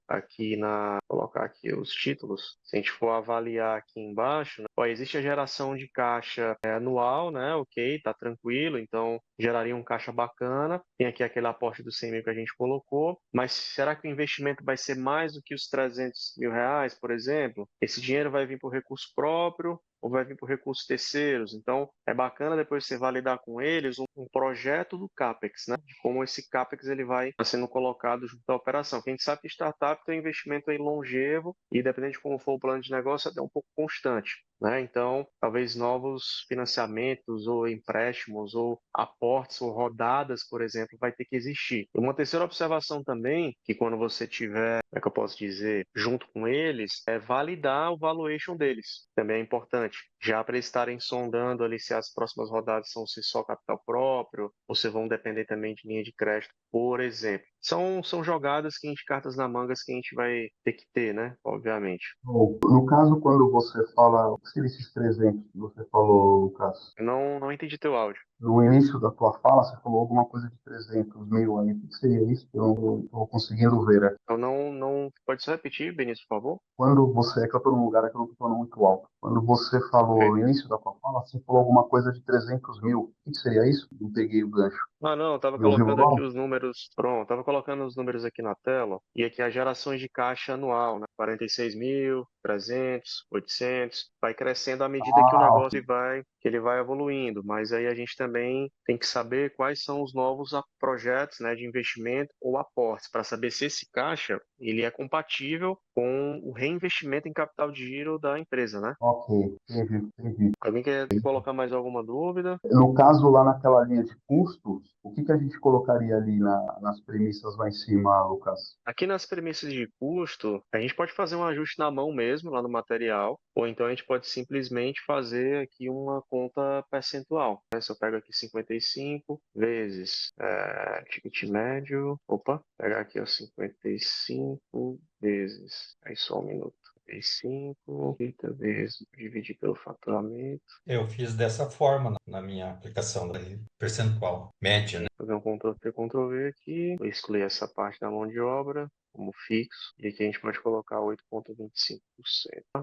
colocar aqui os títulos, se a gente for avaliar aqui embaixo, né? Existe a geração de caixa anual, né? Ok, tá tranquilo, então geraria um caixa bacana. Tem aqui aquele aporte dos 100 mil que a gente colocou, mas será que o investimento vai ser mais do que os 300 mil reais, por exemplo? Esse dinheiro vai vir por recurso próprio ou vai vir por recursos terceiros? Então, é bacana depois você validar com eles um projeto do CAPEX, né? De como esse CAPEX ele vai sendo colocado junto à operação. Porque a gente sabe que startup tem um investimento aí longevo e, dependendo de como for o plano de negócio, é até um pouco constante. né? Então, talvez novos financiamentos ou empréstimos ou aportes ou rodadas, por exemplo, vai ter que existir. Uma terceira observação também, que quando você tiver, como é que eu posso dizer, junto com eles, é validar o valuation deles. Também é importante, já para eles estarem sondando ali se as próximas rodadas são se só capital próprio ou se vão depender também de linha de crédito, por exemplo. São jogadas que a gente, cartas na mangas que a gente vai ter que ter, né? Obviamente. Bom, no caso, quando você fala, o que seriam esses 300 que você falou, Lucas? Eu não entendi teu áudio. No início da tua fala, você falou alguma coisa de 300 mil aí. O que seria isso? Eu não estou conseguindo ver. Eu não. Pode só repetir, Benício, por favor? Quando você, é que eu estou num lugar que eu não estou falando muito alto. Quando você falou Ok. no início da tua fala, você falou alguma coisa de 300 mil. O que seria isso? Não peguei o gancho. Ah, não, eu estava Me ouviu colocando aqui agora? os números. Pronto, estava colocando os números aqui na tela. E aqui as gerações de caixa anual, né? 46 mil, 300, 800. Vai crescendo à medida que o Ah, negócio que ele vai evoluindo. Mas aí a gente também tem que saber quais são os novos projetos, né, de investimento ou aportes, para saber se esse caixa ele é compatível com o reinvestimento em capital de giro da empresa, né? ok, entendi, entendi. Alguém quer colocar mais alguma dúvida? No caso, lá naquela linha de custos, o que que a gente colocaria ali nas premissas lá em cima, Lucas? Aqui nas premissas de custo, a gente pode fazer um ajuste na mão mesmo, lá no material, ou então a gente pode simplesmente fazer aqui uma conta percentual, né? Se eu pego aqui 55 vezes ticket médio, opa, pegar aqui ó, 55 vezes, aí só um minuto. 55, 30 vezes, dividir pelo faturamento. Eu fiz dessa forma na minha aplicação da percentual média, né? Fazer um Ctrl+C, Ctrl+V aqui. Vou excluir essa parte da mão de obra como fixo. E aqui a gente pode colocar 8,25%.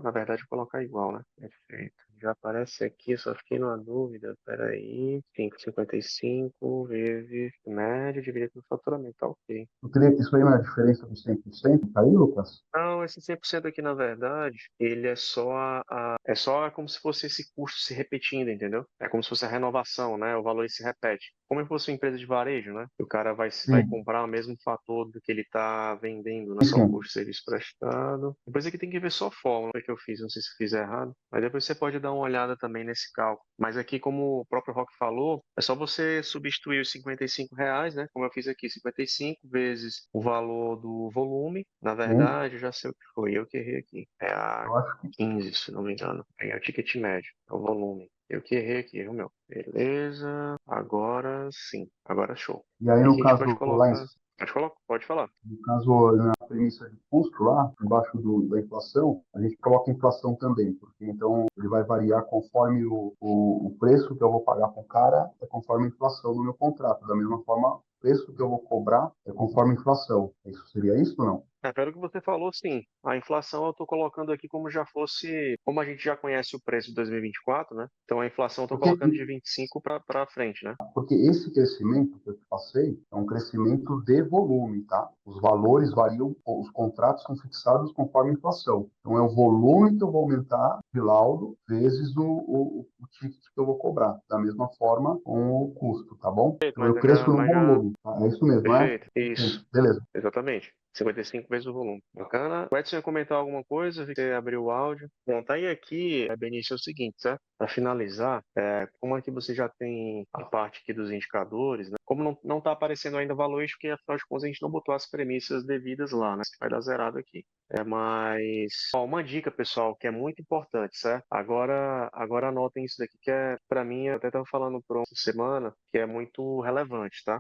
Na verdade, vou colocar igual, né? Perfeito. Já aparece aqui, só fiquei numa dúvida. Peraí. 5,55 vezes média dividido pelo faturamento. Tá ok. Eu queria que isso aí não é a diferença dos 100%, tá aí, Lucas? Não, esse 100% aqui, na verdade, ele é só é só como se fosse esse custo se repetindo, entendeu? É como se fosse a renovação, né? O valor ele se repete. Como se fosse uma empresa de varejo, né? O cara vai Sim, comprar o mesmo fator do que ele está vendendo, né? sim, Só o sim. custo de serviço prestado. Depois aqui tem que ver só a fórmula que eu fiz, não sei se eu fiz errado. Mas depois você pode dar uma olhada também nesse cálculo. Mas aqui, como o próprio Rock falou, é só você substituir os R$ 55, né? Como eu fiz aqui, 55 vezes o valor do volume. Na Sim. verdade, eu já sei o que foi. Eu que errei aqui. É a Eu acho 15, se não me engano. Aí é o ticket médio, é o volume. Eu que errei aqui, viu, meu? Beleza. Agora sim. Agora show. E aí, E no aqui a gente caso, pode lá em, colocar. Pode falar. no caso, na premissa de custo lá, embaixo da inflação, a gente coloca inflação também, porque então ele vai variar conforme o preço que eu vou pagar para o cara é conforme a inflação do meu contrato. Da mesma forma, o preço que eu vou cobrar é conforme a inflação. Isso seria isso ou não? Pelo que você falou, sim. A inflação eu estou colocando aqui como já fosse, como a gente já conhece o preço de 2024, né? Então a inflação eu estou Porque colocando de 25 para frente, né? Porque esse crescimento que eu te passei é um crescimento de volume, tá? Os valores variam, os contratos são fixados conforme a inflação. Então, é o volume que eu vou aumentar de laudo vezes o ticket que eu vou cobrar. Da mesma forma com o custo, tá bom? Perfeito, Então, eu cresço no volume, tá? É isso mesmo, não é? Perfeito. Sim, Isso. beleza. Exatamente. 55 vezes o volume. Bacana. O Edson ia comentar alguma coisa? Você abriu o áudio. Bom, tá aí aqui, Benício, é o seguinte, certo? Para finalizar, como aqui você já tem a parte aqui dos indicadores, né? Como não está aparecendo ainda valor, porque afinal de contas a gente não botou as premissas devidas lá, né? Vai dar zerado aqui. Mas, ó, uma dica, pessoal, que é muito importante, certo? Agora anotem isso daqui, que para mim, eu até estava falando por uma semana, que é muito relevante, tá?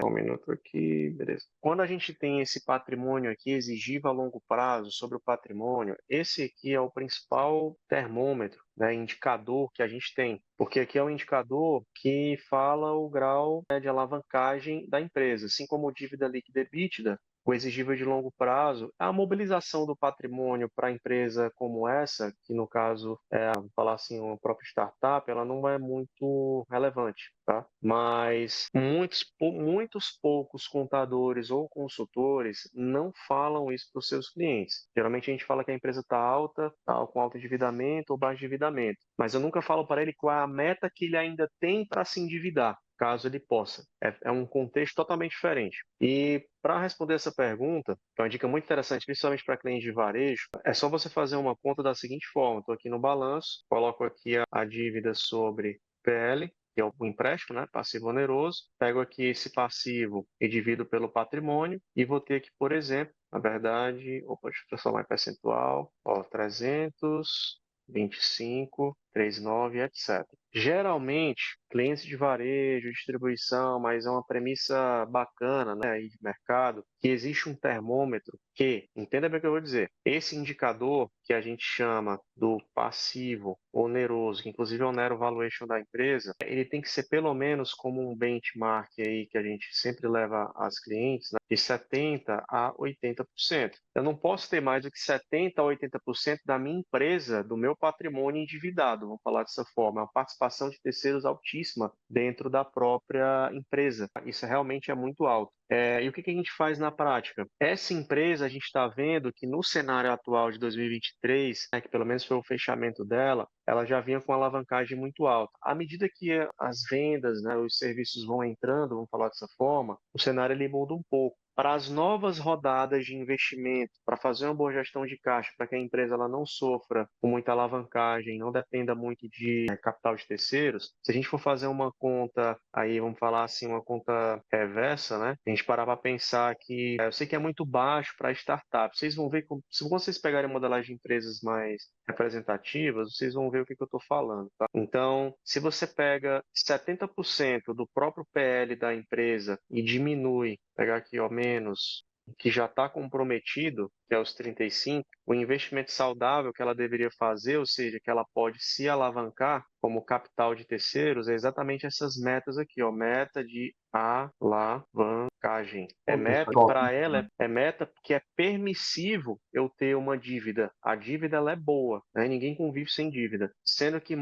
Só um minuto aqui, beleza. Quando a gente tem esse patrimônio aqui exigível a longo prazo sobre o patrimônio, esse aqui é o principal termômetro, né, indicador que a gente tem, porque aqui é um indicador que fala o grau, né, de alavancagem da empresa, assim como dívida líquida EBITDA. O exigível de longo prazo, a mobilização do patrimônio para a empresa como essa, que no caso vou falar assim, uma própria startup, ela não é muito relevante, tá? Mas muitos poucos contadores ou consultores não falam isso para os seus clientes. Geralmente a gente fala que a empresa está alta, tá, com alto endividamento ou baixo endividamento, mas eu nunca falo para ele qual é a meta que ele ainda tem para se endividar. caso ele possa. É um contexto totalmente diferente. E para responder essa pergunta, que é uma dica muito interessante, principalmente para clientes de varejo, é só você fazer uma conta da seguinte forma: estou aqui no balanço, coloco aqui a dívida sobre PL, que é o empréstimo, né, passivo oneroso, pego aqui esse passivo e divido pelo patrimônio e vou ter aqui, por exemplo, na verdade, deixa eu transformar em percentual, 300, 25, 39, etc. Geralmente, clientes de varejo, distribuição, mas é uma premissa bacana, né, aí de mercado, que existe um termômetro que, entenda bem o que eu vou dizer, esse indicador que a gente chama do passivo oneroso, que inclusive onera o valuation da empresa, ele tem que ser pelo menos como um benchmark aí que a gente sempre leva às clientes, né, de 70 a 80%. Eu não posso ter mais do que 70 a 80% da minha empresa, do meu patrimônio endividado, vamos falar dessa forma, é uma participação de terceiros altíssima dentro da própria empresa. Isso realmente é muito alto. E o que a gente faz na prática? Essa empresa, a gente está vendo que no cenário atual de 2023, né, que pelo menos foi o fechamento dela, ela já vinha com uma alavancagem muito alta. À medida que as vendas, né, os serviços vão entrando, vamos falar dessa forma, o cenário ele muda um pouco. Para as novas rodadas de investimento, para fazer uma boa gestão de caixa, para que a empresa ela não sofra com muita alavancagem, não dependa muito de capital de terceiros, se a gente for fazer uma conta, aí vamos falar assim, uma conta reversa, né? A gente parar para pensar que eu sei que é muito baixo para startup. Vocês vão ver, se vocês pegarem modelagem de empresas mais representativas, vocês vão ver o que eu estou falando, tá? Então, se você pega 70% do próprio PL da empresa e diminui, pegar aqui, ó, menos, que já está comprometido, que é os 35, o investimento saudável que ela deveria fazer, ou seja, que ela pode se alavancar como capital de terceiros, é exatamente essas metas aqui, ó, meta de alavancagem. É Pô, meta top. para ela, é meta porque é permissivo eu ter uma dívida. A dívida ela é boa, né? Ninguém convive sem dívida. Sendo que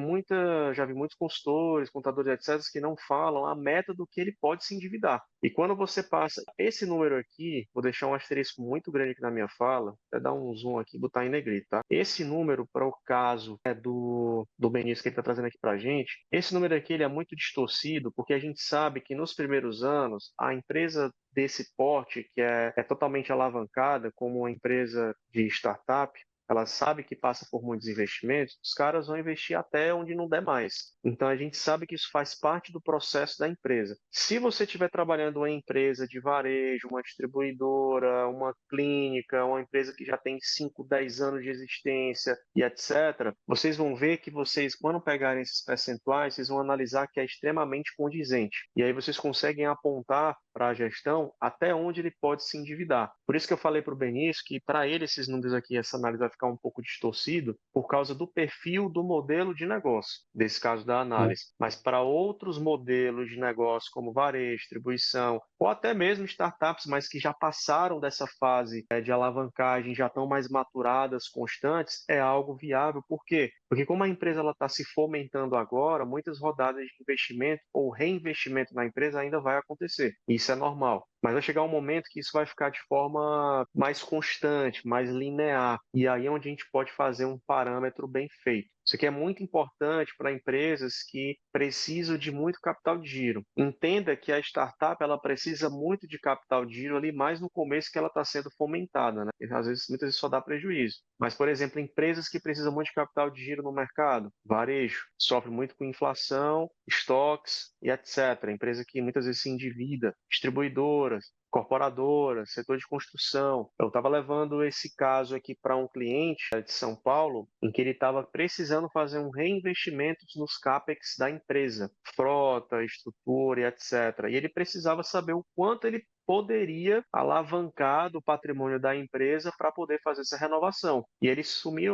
já vi muitos consultores, contadores, etc., que não falam a meta do que ele pode se endividar. E quando você passa esse número aqui, vou deixar um asterisco muito grande aqui na minha fala, até dar um zoom aqui e botar em negrito, tá? Esse número, para o caso do Benício que ele está trazendo aqui para a gente, esse número aqui ele é muito distorcido, porque a gente sabe que nos primeiros anos, a empresa desse porte, que é totalmente alavancada, como uma empresa de startup, ela sabe que passa por muitos investimentos, os caras vão investir até onde não der mais. Então a gente sabe que isso faz parte do processo da empresa. Se você estiver trabalhando em uma empresa de varejo, uma distribuidora, uma clínica, uma empresa que já tem 5, 10 anos de existência e etc., vocês vão ver que vocês, quando pegarem esses percentuais, vocês vão analisar que é extremamente condizente. E aí vocês conseguem apontar para a gestão até onde ele pode se endividar. Por isso que eu falei para o Benício que para ele esses números aqui, essa análise vai ficar um pouco distorcido por causa do perfil do modelo de negócio, desse caso da análise. Mas para outros modelos de negócio, como varejo, distribuição, ou até mesmo startups, mas que já passaram dessa fase de alavancagem, já estão mais maturadas, constantes, é algo viável. Por quê? Porque como a empresa está se fomentando agora, muitas rodadas de investimento ou reinvestimento na empresa ainda vai acontecer. Isso é normal. Mas vai chegar um momento que isso vai ficar de forma mais constante, mais linear. E aí é onde a gente pode fazer um parâmetro bem feito. Isso aqui é muito importante para empresas que precisam de muito capital de giro. Entenda que a startup ela precisa muito de capital de giro ali mais no começo que ela está sendo fomentada, né? E, às vezes, muitas vezes só dá prejuízo. Mas, por exemplo, empresas que precisam muito de capital de giro no mercado, varejo, sofre muito com inflação, estoques e etc. Empresa que muitas vezes se endivida, distribuidoras, corporadoras, setor de construção. Eu estava levando esse caso aqui para um cliente de São Paulo, em que ele estava precisando fazer um reinvestimento nos CAPEX da empresa, frota, estrutura e etc. E ele precisava saber o quanto ele poderia alavancar do patrimônio da empresa para poder fazer essa renovação. E ele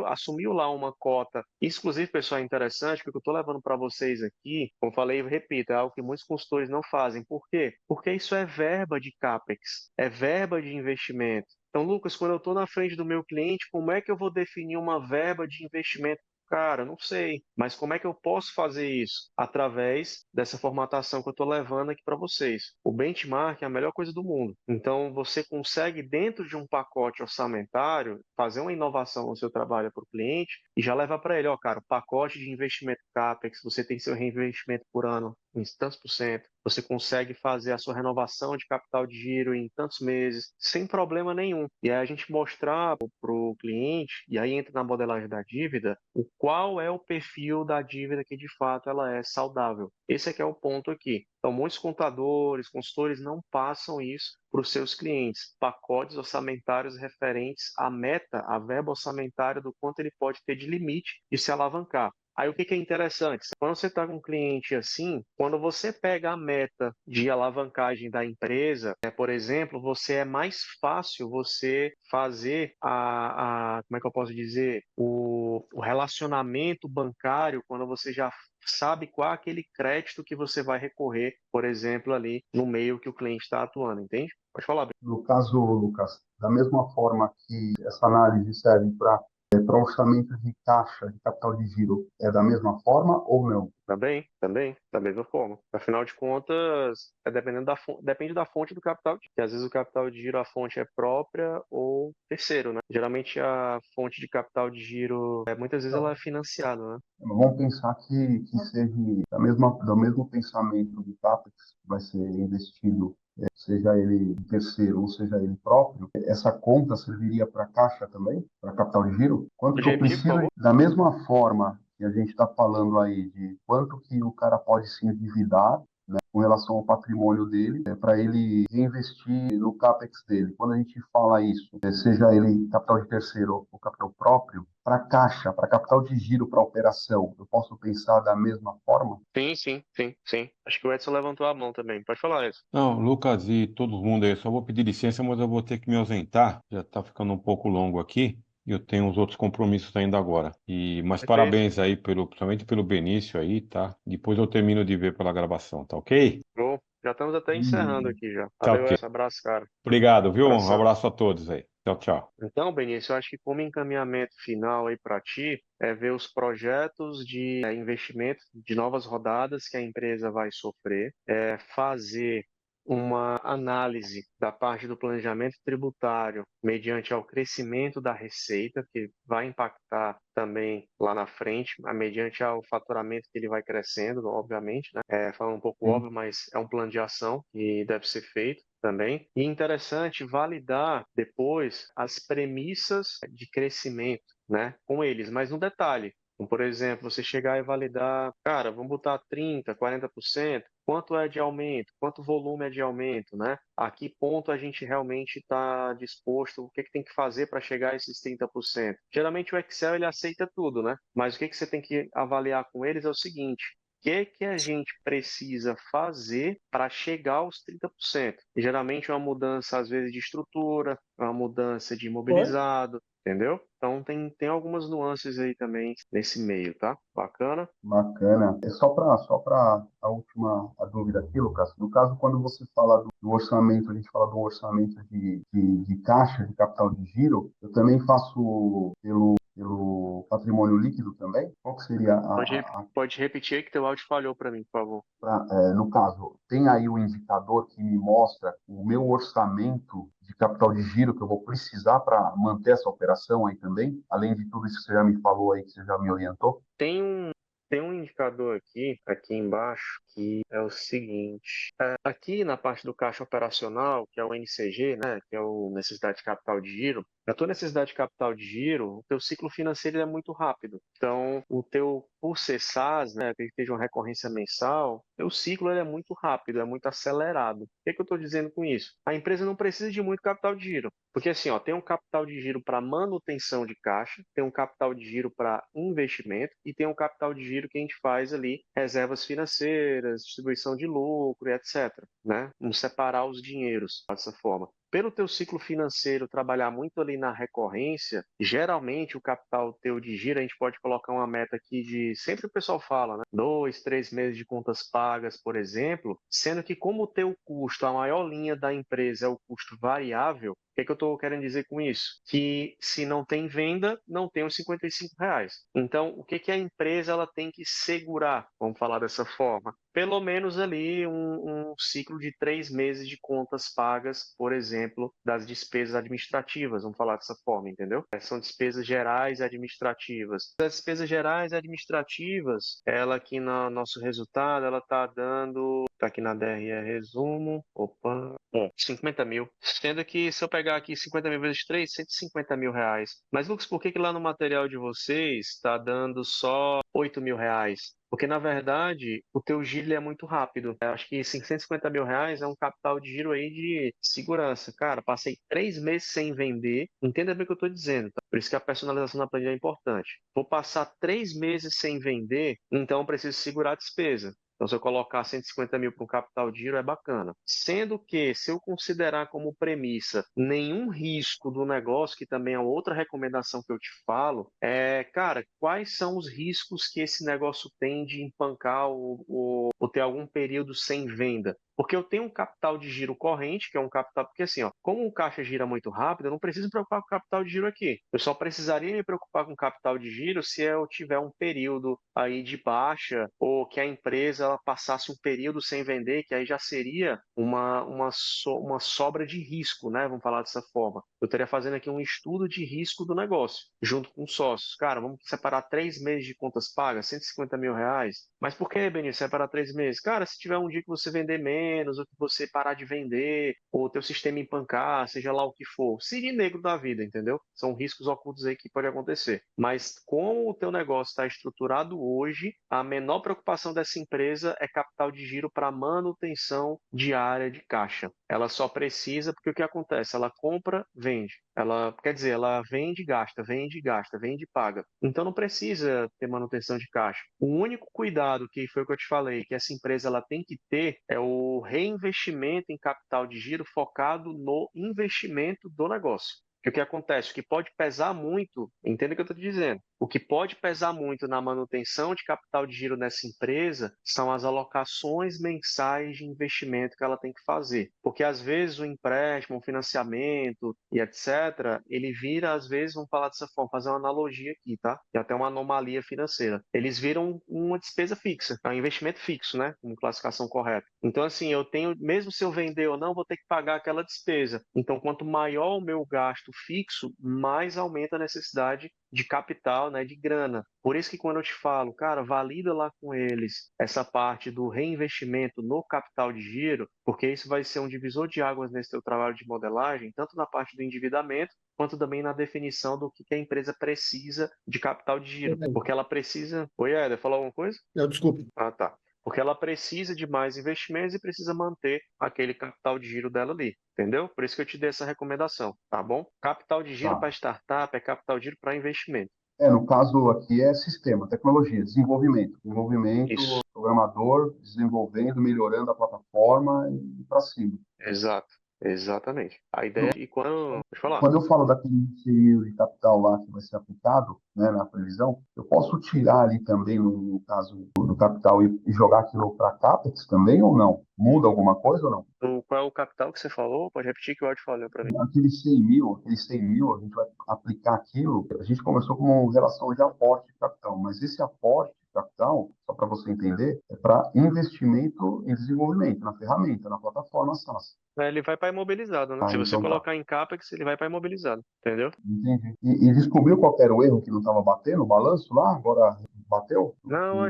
assumiu lá uma cota. Inclusive, pessoal, é interessante, porque eu estou levando para vocês aqui, como falei, repito, é algo que muitos consultores não fazem. Por quê? Porque isso é verba de CAPEX, é verba de investimento. Então, Lucas, quando eu estou na frente do meu cliente, como é que eu vou definir uma verba de investimento? Cara, não sei, mas como é que eu posso fazer isso? Através dessa formatação que eu estou levando aqui para vocês. O benchmark é a melhor coisa do mundo. Então, você consegue, dentro de um pacote orçamentário, fazer uma inovação no seu trabalho para o cliente e já levar para ele, ó, cara, pacote de investimento CAPEX, você tem seu reinvestimento por ano em tantos por cento, você consegue fazer a sua renovação de capital de giro em tantos meses, sem problema nenhum. E aí a gente mostrar para o cliente, e aí entra na modelagem da dívida, o qual é o perfil da dívida que de fato ela é saudável. Esse é que é o ponto aqui. Então, muitos contadores, consultores não passam isso para os seus clientes, pacotes orçamentários referentes à meta, à verba orçamentária do quanto ele pode ter de limite de se alavancar. Aí o que que é interessante? Quando você está com um cliente assim, quando você pega a meta de alavancagem da empresa, por exemplo, você é mais fácil você fazer como é que eu posso dizer, o relacionamento bancário quando você já sabe qual é aquele crédito que você vai recorrer, por exemplo, ali no meio que o cliente está atuando, entende? Pode falar, Breno. No caso, Lucas, da mesma forma que essa análise serve para orçamento de caixa, de capital de giro, é da mesma forma ou não? Também, da mesma forma. Afinal de contas, depende da fonte do capital, que às vezes o capital de giro, a fonte é própria ou terceiro, né? Geralmente a fonte de capital de giro, muitas vezes ela é financiada, né? Vamos pensar que seja do mesmo pensamento do CAPEX que vai ser investido, seja ele terceiro ou seja ele próprio, essa conta serviria para caixa também, para capital de giro? Quanto que Pode eu repetir, por preciso, favor? da mesma forma que a gente está falando aí de quanto que o cara pode se endividar, né, com relação ao patrimônio dele, para ele reinvestir no CAPEX dele. Quando a gente fala isso, seja ele capital de terceiro ou capital próprio, para caixa, para capital de giro, para operação, eu posso pensar da mesma forma? Sim. Acho que o Edson levantou a mão também. Pode falar, Edson. Não, Lucas e todo mundo aí, eu só vou pedir licença, mas eu vou ter que me ausentar. Já está ficando um pouco longo aqui. E eu tenho uns outros compromissos ainda agora. Mas Perfeito. parabéns aí, principalmente pelo Benício aí, tá? Depois eu termino de ver pela gravação, tá ok? Show. Já estamos até encerrando E aqui já. Tá Valeu, ok. Edson. Abraço, cara. Obrigado, viu? Um Abração. abraço a todos aí. Tchau, tchau. Então, Benício, eu acho que como encaminhamento final aí para ti é ver os projetos de investimento de novas rodadas que a empresa vai sofrer, fazer uma análise da parte do planejamento tributário mediante ao crescimento da receita, que vai impactar também lá na frente, mediante ao faturamento que ele vai crescendo, obviamente, né? Falando um pouco óbvio, mas é um plano de ação que deve ser feito também. E interessante validar depois as premissas de crescimento, né, com eles, mas no detalhe. Então, por exemplo, você chegar e validar, cara, vamos botar 30, 40%, quanto é de aumento, quanto volume é de aumento, né? A que ponto a gente realmente está disposto, o que que tem que fazer para chegar a esses 30%? Geralmente o Excel ele aceita tudo, né? Mas o que que você tem que avaliar com eles é o seguinte: que a gente precisa fazer para chegar aos 30%? E geralmente é uma mudança, às vezes, de estrutura, é uma mudança de imobilizado, entendeu? Então tem algumas nuances aí também nesse meio, tá? Bacana? Bacana. É só para a última dúvida aqui, Lucas. No caso, quando você fala do orçamento, a gente fala do orçamento de caixa, de capital de giro, eu também faço pelo patrimônio líquido também? Qual que seria Pode repetir aí que teu áudio falhou para mim, por favor. no caso, tem aí o indicador que me mostra o meu orçamento de capital de giro que eu vou precisar para manter essa operação aí também, além de tudo isso que você já me falou aí, que você já me orientou? Tem um indicador aqui embaixo, que é o seguinte. Aqui na parte do caixa operacional, que é o NCG, né, que é o necessidade de capital de giro, a tua necessidade de capital de giro, o teu ciclo financeiro é muito rápido. Então, por ser SaaS, né, que esteja uma recorrência mensal, o ciclo ele é muito rápido, é muito acelerado. O que que eu estou dizendo com isso? A empresa não precisa de muito capital de giro. Porque assim, ó, tem um capital de giro para manutenção de caixa, tem um capital de giro para investimento e tem um capital de giro que a gente faz ali reservas financeiras, distribuição de lucro e etc, né? Vamos separar os dinheiros dessa forma. Pelo teu ciclo financeiro trabalhar muito ali na recorrência, geralmente o capital teu de giro, a gente pode colocar uma meta aqui de, sempre o pessoal fala, né? 2, 3 meses de contas pagas, por exemplo, sendo que como o teu custo, a maior linha da empresa é o custo variável, o que é que eu estou querendo dizer com isso? Que se não tem venda, não tem os R$ 55. Então, o que que a empresa ela tem que segurar? Vamos falar dessa forma. Pelo menos ali um ciclo de 3 meses de contas pagas, por exemplo, exemplo, das despesas administrativas, vamos falar dessa forma, entendeu? São despesas gerais e administrativas. As despesas gerais e administrativas, ela aqui no nosso resultado, ela está dando, está aqui na DRE resumo, 50 mil. Sendo que se eu pegar aqui 50 mil vezes 3, 150 mil reais. Mas, Lucas, por que que lá no material de vocês está dando só 8 mil reais? Porque, na verdade, o teu giro ele é muito rápido. Eu acho que 550 mil reais é um capital de giro aí de segurança. Cara, passei 3 meses sem vender. Entenda bem o que eu estou dizendo, tá? Por isso que a personalização na planilha é importante. Vou passar 3 meses sem vender, então eu preciso segurar a despesa. Então, se eu colocar 150 mil para um capital de giro, é bacana. Sendo que, se eu considerar como premissa nenhum risco do negócio, que também é outra recomendação que eu te falo, cara, quais são os riscos que esse negócio tem de empancar ou ter algum período sem venda? Porque eu tenho um capital de giro corrente, que é um capital. Porque assim, ó, como o caixa gira muito rápido, eu não preciso me preocupar com o capital de giro aqui. Eu só precisaria me preocupar com o capital de giro se eu tiver um período aí de baixa ou que a empresa ela passasse um período sem vender, que aí já seria uma sobra de risco, né? Vamos falar dessa forma. Eu estaria fazendo aqui um estudo de risco do negócio, junto com os sócios. Cara, vamos separar 3 meses de contas pagas, 150 mil reais. Mas por que, Benício, separar 3 meses? Cara, se tiver um dia que você vender menos, ou que você parar de vender, ou o teu sistema empancar, seja lá o que for, cisne negro da vida, entendeu? São riscos ocultos aí que pode acontecer. Mas como o teu negócio está estruturado hoje, a menor preocupação dessa empresa é capital de giro para manutenção diária de caixa. Ela só precisa, porque o que acontece? Ela compra, vende. Ela, quer dizer, ela vende, gasta, vende, gasta, vende, paga. Então não precisa ter manutenção de caixa. O único cuidado que foi o que eu te falei, que essa empresa ela tem que ter é o reinvestimento em capital de giro focado no investimento do negócio. Porque o que acontece? O que pode pesar muito, entenda o que eu estou te dizendo, o que pode pesar muito na manutenção de capital de giro nessa empresa são as alocações mensais de investimento que ela tem que fazer. Porque às vezes o empréstimo, o financiamento e etc., ele vira, às vezes, vamos falar dessa forma, fazer uma analogia aqui, tá? E até uma anomalia financeira. Eles viram uma despesa fixa, é um investimento fixo, né? Como classificação correta. Então, assim, eu tenho, mesmo se eu vender ou não, vou ter que pagar aquela despesa. Então, quanto maior o meu gasto fixo, mais aumenta a necessidade de capital, né, de grana. Por isso que quando eu te falo, cara, valida lá com eles essa parte do reinvestimento no capital de giro, porque isso vai ser um divisor de águas nesse teu trabalho de modelagem, tanto na parte do endividamento, quanto também na definição do que a empresa precisa de capital de giro. Porque ela precisa... Oi, Éder, falou alguma coisa? Não, desculpa. Ah, tá. Porque ela precisa de mais investimentos e precisa manter aquele capital de giro dela ali, entendeu? Por isso que eu te dei essa recomendação, tá bom? Capital de giro Tá. para startup é capital de giro para investimento. No caso aqui é sistema, tecnologia, desenvolvimento. Desenvolvimento, Isso, programador, desenvolvendo, melhorando a plataforma e para cima. exato, exatamente. A ideia é que quando... Deixa eu falar. Quando eu falo daquele período de capital lá que vai ser aplicado, né, na previsão, eu posso tirar ali também, no caso do capital, e jogar aquilo para CAPEX também ou não? Muda alguma coisa ou não? Qual é o capital que você falou? Pode repetir que o Ed falou para mim. Aqueles 100 mil, a gente vai aplicar aquilo. A gente começou com uma relação de aporte de capital, mas esse aporte de capital, só para você entender, é para investimento em desenvolvimento, na ferramenta, na plataforma SaaS. Ele vai para imobilizado, né? Se você Então tá, colocar em CAPEX, ele vai para imobilizado, entendeu? entendi. E descobriu qual era o erro que não estava batendo o balanço lá? Agora bateu? Não,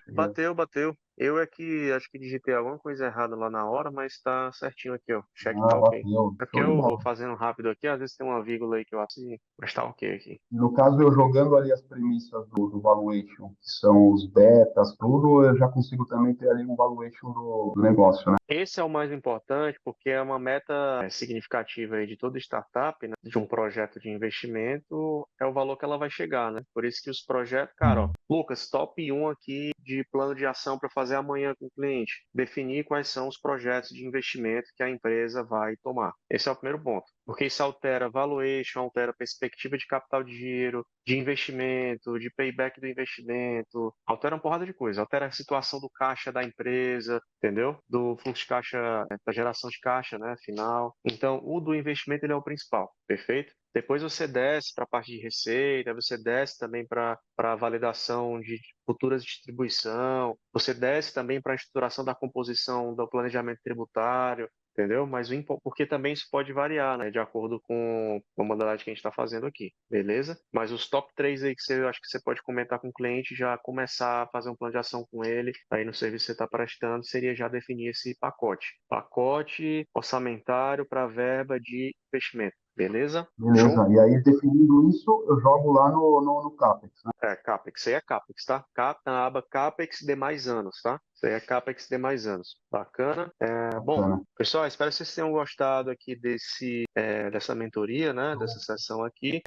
bateu. Eu é que acho que digitei alguma coisa errada lá na hora, mas tá certinho aqui, ó. Check tá ok. Bateu. É porque Show de eu vou bola. fazendo rápido aqui, às vezes tem uma vírgula aí que eu acho, mas tá ok aqui. E no caso, eu jogando ali as premissas do valuation, que são os betas, tudo, eu já consigo também ter ali um valuation do negócio, né? Esse é o mais importante porque é uma meta significativa aí de toda startup, né? De um projeto de investimento, é o valor que ela vai chegar, né? Por isso que os projetos, cara, ó, Lucas, top 1 aqui de plano de ação para fazer amanhã com o cliente. Definir quais são os projetos de investimento que a empresa vai tomar. Esse é o primeiro ponto. Porque isso altera valuation, altera perspectiva de capital de giro, de investimento, de payback do investimento, altera uma porrada de coisa, altera a situação do caixa da empresa, entendeu? Do fluxo de caixa, da geração de caixa, né, final. Então, o do investimento ele é o principal, perfeito? Depois você desce para a parte de receita, você desce também para a validação de futuras distribuição, você desce também para a estruturação da composição do planejamento tributário, entendeu? Mas porque também isso pode variar, né, de acordo com a modalidade que a gente está fazendo aqui, beleza? Mas os top 3 aí que eu acho que você pode comentar com o cliente, já começar a fazer um plano de ação com ele, aí no serviço que você está prestando, seria já definir esse pacote. Pacote orçamentário para verba de investimento, beleza? Show? Beleza. E aí, definindo isso, eu jogo lá no CAPEX, né? CAPEX, isso aí é CAPEX, tá? Na aba CAPEX demais anos, tá? Isso aí é CAPEX demais anos. Bacana. Bom, Bacana. pessoal, espero que vocês tenham gostado aqui dessa mentoria, né? Dessa sessão aqui.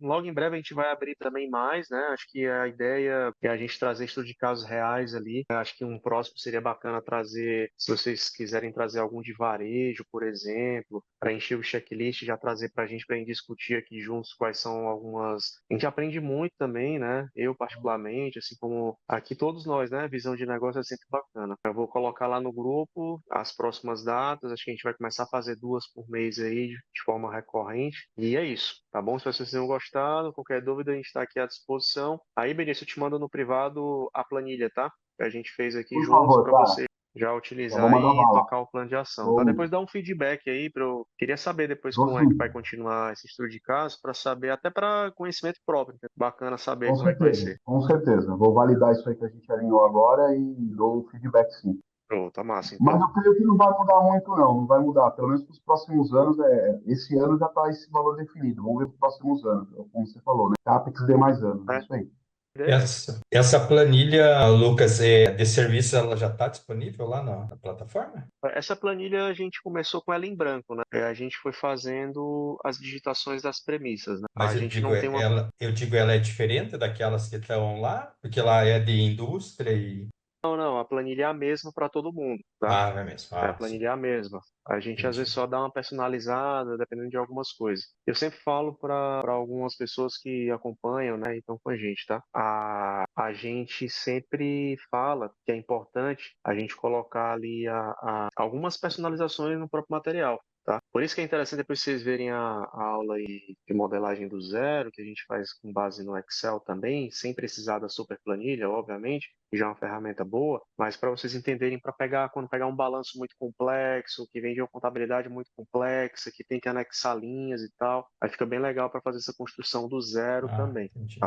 Logo em breve a gente vai abrir também mais, né? Acho que a ideia é a gente trazer estudo de casos reais ali. Acho que um próximo seria bacana trazer, se vocês quiserem trazer algum de varejo, por exemplo, para encher o checklist, já trazer para a gente discutir aqui juntos quais são algumas. A gente aprende muito também, né? Eu, particularmente, assim como aqui todos nós, né? Visão de negócio é sempre bacana. Eu vou colocar lá no grupo as próximas datas, acho que a gente vai começar a fazer 2 por mês aí, de forma recorrente. E é isso, tá bom? Se vocês tenham gostado, qualquer dúvida, a gente está aqui à disposição. Aí, Benício, eu te mando no privado a planilha, tá? Que a gente fez aqui Por juntos favor, para cara. você já Já vou utilizar mandar e bala. tocar o plano de ação, tá? Dou, Depois dá um feedback aí queria saber depois dou como é que vai sim. continuar esse estudo de caso para saber até para conhecimento próprio. Né? Bacana saber Com como é que vai certeza. ser. Com certeza. Vou validar isso aí que a gente alinhou agora e dou o feedback sim. Pronto, tá massa Mas então. eu creio que não vai mudar muito, não. Não vai mudar. Pelo menos para os próximos anos. Esse ano já está esse valor definido. Vamos ver para os próximos anos. Como você falou, né? CAPEX de mais anos. É É, isso aí. é Essa planilha, Lucas, de serviço, ela já está disponível lá na plataforma? Essa planilha a gente começou com ela em branco, né? A gente foi fazendo as digitações das premissas, né? A Mas gente não tem uma. eu digo, ela é diferente daquelas que estão lá, porque ela é de indústria e... Não, não, a planilha é a mesma para todo mundo, tá? Ah, é mesmo. A Ah, sim, planilha é a mesma. A gente às vezes entendi. só dá uma personalizada, dependendo de algumas coisas. Eu sempre falo para algumas pessoas que acompanham, né, e estão com a gente, tá? A gente sempre fala que é importante a gente colocar ali algumas personalizações no próprio material. Tá? Por isso que é interessante depois vocês verem a aula aí de modelagem do zero, que a gente faz com base no Excel também, sem precisar da super planilha, obviamente, que já é uma ferramenta boa, mas para vocês entenderem, quando pegar um balanço muito complexo, que vem de uma contabilidade muito complexa, que tem que anexar linhas e tal, aí fica bem legal para fazer essa construção do zero Ah, também, tá entendi. bom?